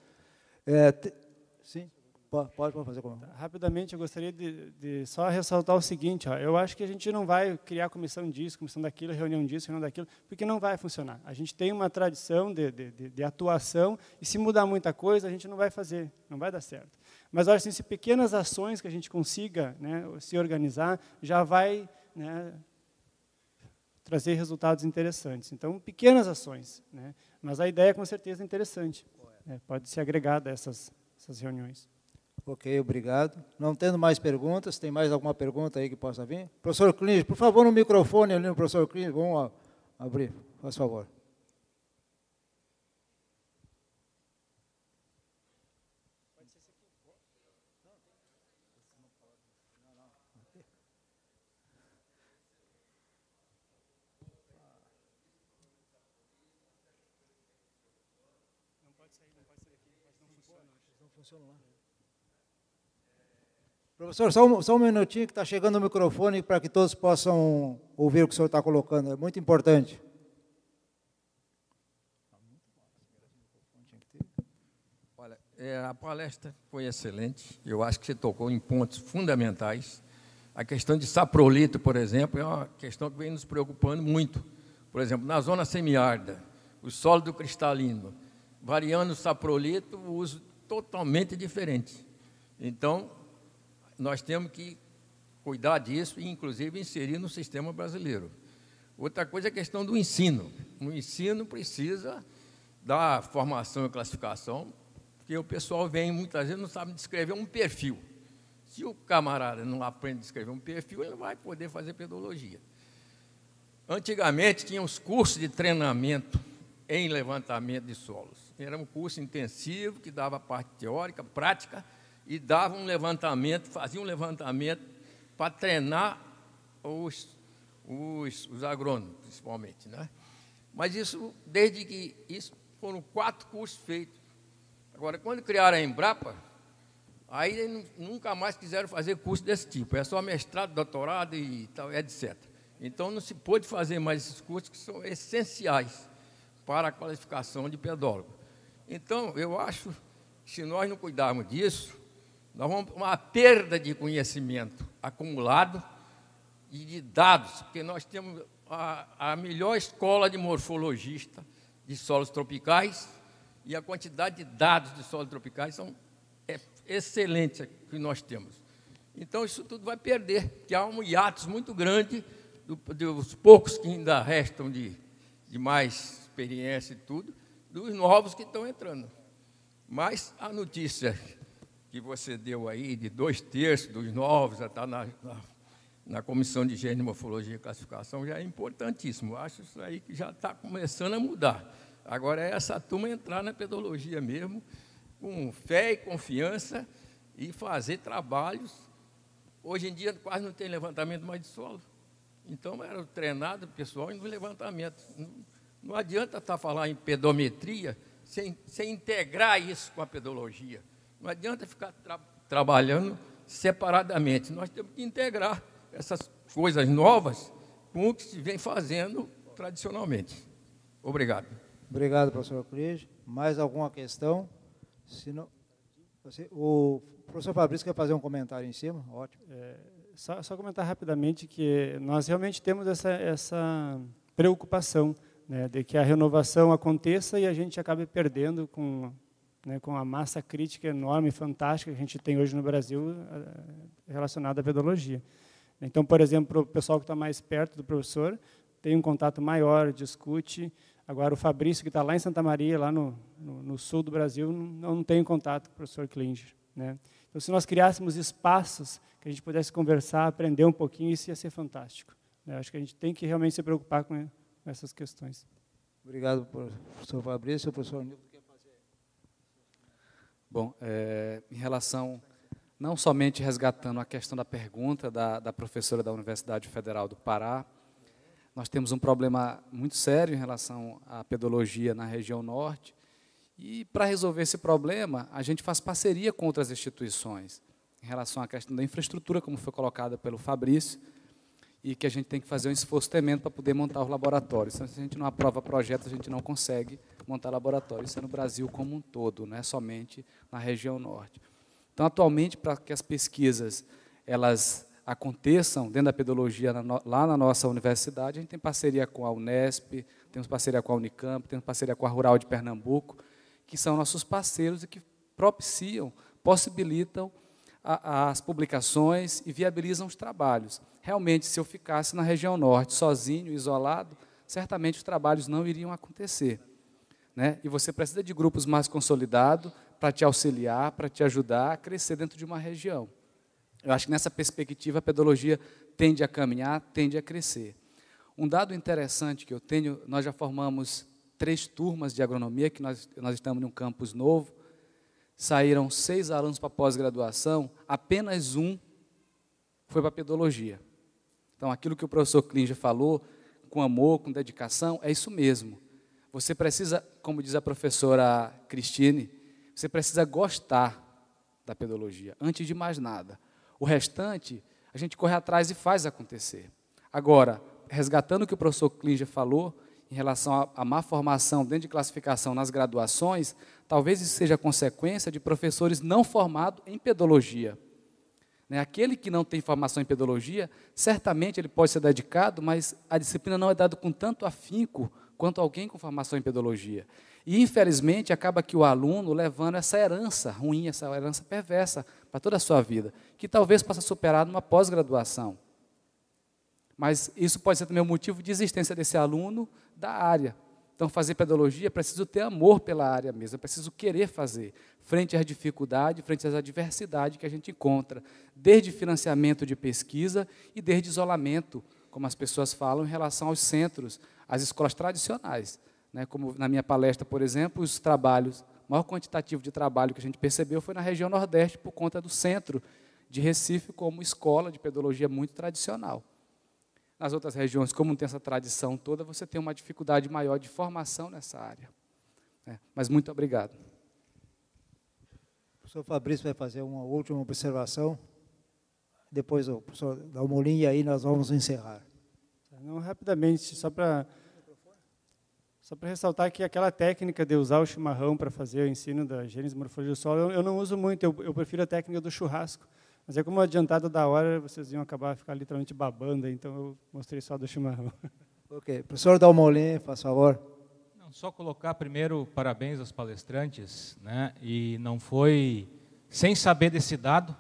Sim, pode fazer como. Rapidamente, eu gostaria de só ressaltar o seguinte, eu acho que a gente não vai criar comissão disso, comissão daquilo, reunião disso, reunião daquilo, porque não vai funcionar. A gente tem uma tradição de atuação, e se mudar muita coisa, a gente não vai fazer, não vai dar certo. Mas, eu acho assim, se pequenas ações que a gente consiga, né, se organizar, já vai, né, trazer resultados interessantes. Então, pequenas ações, né, mas a ideia, com certeza, é interessante. Pode ser agregada a essas reuniões. Ok, obrigado. Não tendo mais perguntas, tem mais alguma pergunta aí que possa vir? Professor Clínio, por favor, no microfone ali no professor Clínio, vamos abrir, faz favor. Professor, só um minutinho que está chegando o microfone para que todos possam ouvir o que o senhor está colocando. É muito importante. Olha, a palestra foi excelente. Eu acho que você tocou em pontos fundamentais. A questão de saprolito, por exemplo, é uma questão que vem nos preocupando muito. Por exemplo, na zona semiárida, o sólido cristalino, variando o saprolito, o uso totalmente diferente. Então, nós temos que cuidar disso e, inclusive, inserir no sistema brasileiro. Outra coisa é a questão do ensino. O ensino precisa da formação e classificação, porque o pessoal vem, muitas vezes, não sabe descrever um perfil. Se o camarada não aprende a descrever um perfil, ele não vai poder fazer pedologia. Antigamente, tinha os cursos de treinamento em levantamento de solos. Era um curso intensivo, que dava parte teórica, prática, e dava um levantamento, fazia um levantamento para treinar os agrônomos, principalmente, né? Mas isso, desde que isso foram 4 cursos feitos. Agora, quando criaram a Embrapa, aí nunca mais quiseram fazer curso desse tipo. É só mestrado, doutorado e tal, etc. Então, não se pôde fazer mais esses cursos que são essenciais para a qualificação de pedólogo. Então, eu acho que se nós não cuidarmos disso, nós vamos ter uma perda de conhecimento acumulado e de dados, porque nós temos a melhor escola de morfologista de solos tropicais e a quantidade de dados de solos tropicais é excelente que nós temos. Então, isso tudo vai perder, porque há um hiatus muito grande dos poucos que ainda restam de mais experiência e tudo, dos novos que estão entrando. Mas a notícia que você deu aí, de 2/3 dos novos, já está na Comissão de Higiene, Morfologia e Classificação, já é importantíssimo. Acho isso aí que já está começando a mudar. Agora é essa turma entrar na pedologia mesmo, com fé e confiança, e fazer trabalhos. Hoje em dia quase não tem levantamento mais de solo. Então era treinado o pessoal no levantamento. Não adianta estar falando em pedometria sem integrar isso com a pedologia. Não adianta ficar trabalhando separadamente. Nós temos que integrar essas coisas novas com o que se vem fazendo tradicionalmente. Obrigado. Obrigado, professor Clígio. Mais alguma questão? O professor Fabrício quer fazer um comentário em cima? Ótimo. Só comentar rapidamente que nós realmente temos essa preocupação, né, de que a renovação aconteça e a gente acabe perdendo com a massa crítica enorme e fantástica que a gente tem hoje no Brasil relacionada à pedologia. Então, por exemplo, o pessoal que está mais perto do professor tem um contato maior, discute. Agora, o Fabrício, que está lá em Santa Maria, lá no sul do Brasil, não tem contato com o professor Klinger. né? Então, se nós criássemos espaços que a gente pudesse conversar, aprender um pouquinho, isso ia ser fantástico, né? Acho que a gente tem que realmente se preocupar com essas questões. Obrigado, professor Fabrício. O professor Nilton quer fazer. Bom, em relação, não somente resgatando a questão da pergunta da professora da Universidade Federal do Pará, nós temos um problema muito sério em relação à pedologia na região norte, e para resolver esse problema, a gente faz parceria com outras instituições, em relação à questão da infraestrutura, como foi colocada pelo Fabrício, e que a gente tem que fazer um esforço tremendo para poder montar os laboratórios. Então, se a gente não aprova projetos, a gente não consegue montar laboratórios. Isso é no Brasil como um todo, não é somente na região norte. Então, atualmente, para que as pesquisas elas aconteçam dentro da pedologia lá na nossa universidade, a gente tem parceria com a Unesp, temos parceria com a Unicamp, temos parceria com a Rural de Pernambuco, que são nossos parceiros e que propiciam, possibilitam as publicações e viabilizam os trabalhos. Realmente, se eu ficasse na região norte, sozinho, isolado, certamente os trabalhos não iriam acontecer, né? E você precisa de grupos mais consolidados para te auxiliar, para te ajudar a crescer dentro de uma região. Eu acho que nessa perspectiva a pedologia tende a caminhar, tende a crescer. Um dado interessante que eu tenho, nós já formamos 3 turmas de agronomia, que nós estamos num campus novo, saíram 6 alunos para pós-graduação, apenas um foi para pedologia. Então, aquilo que o professor Klinger falou, com amor, com dedicação, é isso mesmo. Você precisa, como diz a professora Cristine, você precisa gostar da pedologia, antes de mais nada. O restante, a gente corre atrás e faz acontecer. Agora, resgatando o que o professor Klinger falou, em relação à má formação dentro de classificação nas graduações, talvez isso seja consequência de professores não formados em pedologia. Aquele que não tem formação em pedologia, certamente ele pode ser dedicado, mas a disciplina não é dada com tanto afinco quanto alguém com formação em pedologia. E, infelizmente, acaba que o aluno levando essa herança ruim, essa herança perversa para toda a sua vida, que talvez possa superar numa pós-graduação. Mas isso pode ser também um motivo de existência desse aluno da área. Então, fazer pedologia, é preciso ter amor pela área mesmo, é preciso querer fazer, frente às dificuldades, frente às adversidades que a gente encontra, desde financiamento de pesquisa e desde isolamento, como as pessoas falam, em relação aos centros, às escolas tradicionais. Como na minha palestra, por exemplo, os trabalhos, o maior quantitativo de trabalho que a gente percebeu foi na região Nordeste, por conta do centro de Recife, como escola de pedologia muito tradicional. Nas outras regiões, como não tem essa tradição toda, você tem uma dificuldade maior de formação nessa área. Mas muito obrigado. O professor Fabrício vai fazer uma última observação, depois o professor Dalmolin, e aí nós vamos encerrar. Não, rapidamente, só para ressaltar que aquela técnica de usar o chimarrão para fazer o ensino da gênese e morfologia do solo, eu não uso muito, eu prefiro a técnica do churrasco. Mas é como adiantado da hora, vocês iam acabar ficar literalmente babando, então eu mostrei só do chimarrão. Ok. Professor Dalmolin, faz favor. Não, só colocar primeiro parabéns aos palestrantes, e não foi sem saber desse dado,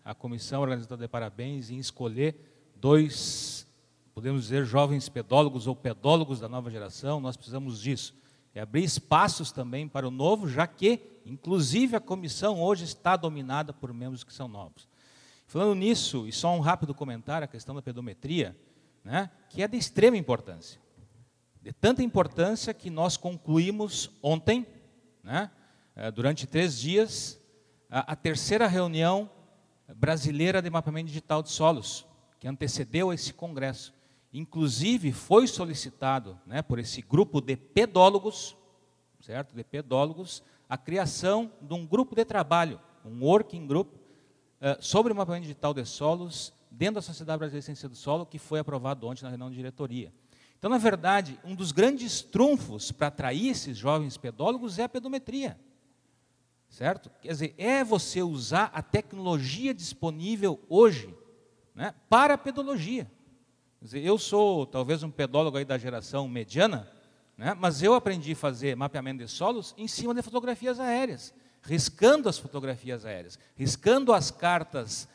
a comissão organizadora de parabéns em escolher 2, podemos dizer, jovens pedólogos ou pedólogos da nova geração. Nós precisamos disso. É abrir espaços também para o novo, já que, inclusive, a comissão hoje está dominada por membros que são novos. Falando nisso, e só um rápido comentário, a questão da pedometria, que é de extrema importância. De tanta importância que nós concluímos ontem, durante 3 dias, a 3ª reunião brasileira de mapeamento digital de solos, que antecedeu esse congresso. Inclusive, foi solicitado por esse grupo de pedólogos, certo? De pedólogos, a criação de um grupo de trabalho, um working group, sobre o mapeamento digital de solos, dentro da Sociedade Brasileira de Ciência do Solo, que foi aprovado ontem na reunião de diretoria. Então, na verdade, um dos grandes trunfos para atrair esses jovens pedólogos é a pedometria, certo? Quer dizer, é você usar a tecnologia disponível hoje, para a pedologia. Quer dizer, eu sou talvez um pedólogo aí da geração mediana, mas eu aprendi a fazer mapeamento de solos em cima de fotografias aéreas, riscando as fotografias aéreas, riscando as cartas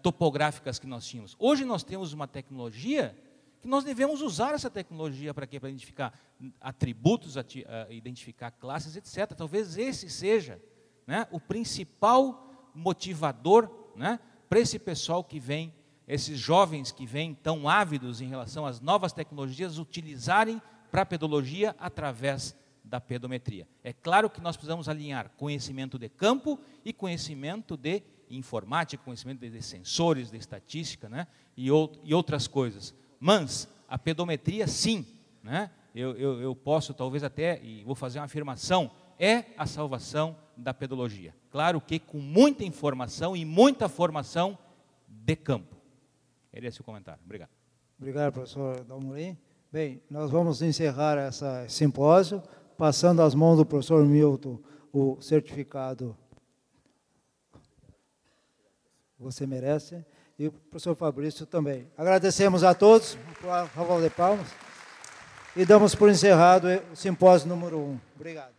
topográficas que nós tínhamos. Hoje nós temos uma tecnologia que nós devemos usar essa tecnologia para quê? Para identificar atributos, identificar classes, etc. Talvez esse seja o principal motivador, né, para esse pessoal que vem, esses jovens que vêm tão ávidos em relação às novas tecnologias, utilizarem para a pedologia através da pedometria. É claro que nós precisamos alinhar conhecimento de campo e conhecimento de informática, conhecimento de sensores, de estatística, né, e outras coisas. Mas a pedometria, sim, né, eu posso talvez até, e vou fazer uma afirmação, é a salvação da pedologia. Claro que com muita informação e muita formação de campo. Esse é esse o comentário. Obrigado. Obrigado, professor Dalmolin. Bem, nós vamos encerrar esse simpósio, passando às mãos do professor Milton o certificado. Você merece. E o professor Fabrício também. Agradecemos a todos, salva de palmas, e damos por encerrado o simpósio número 1. Obrigado.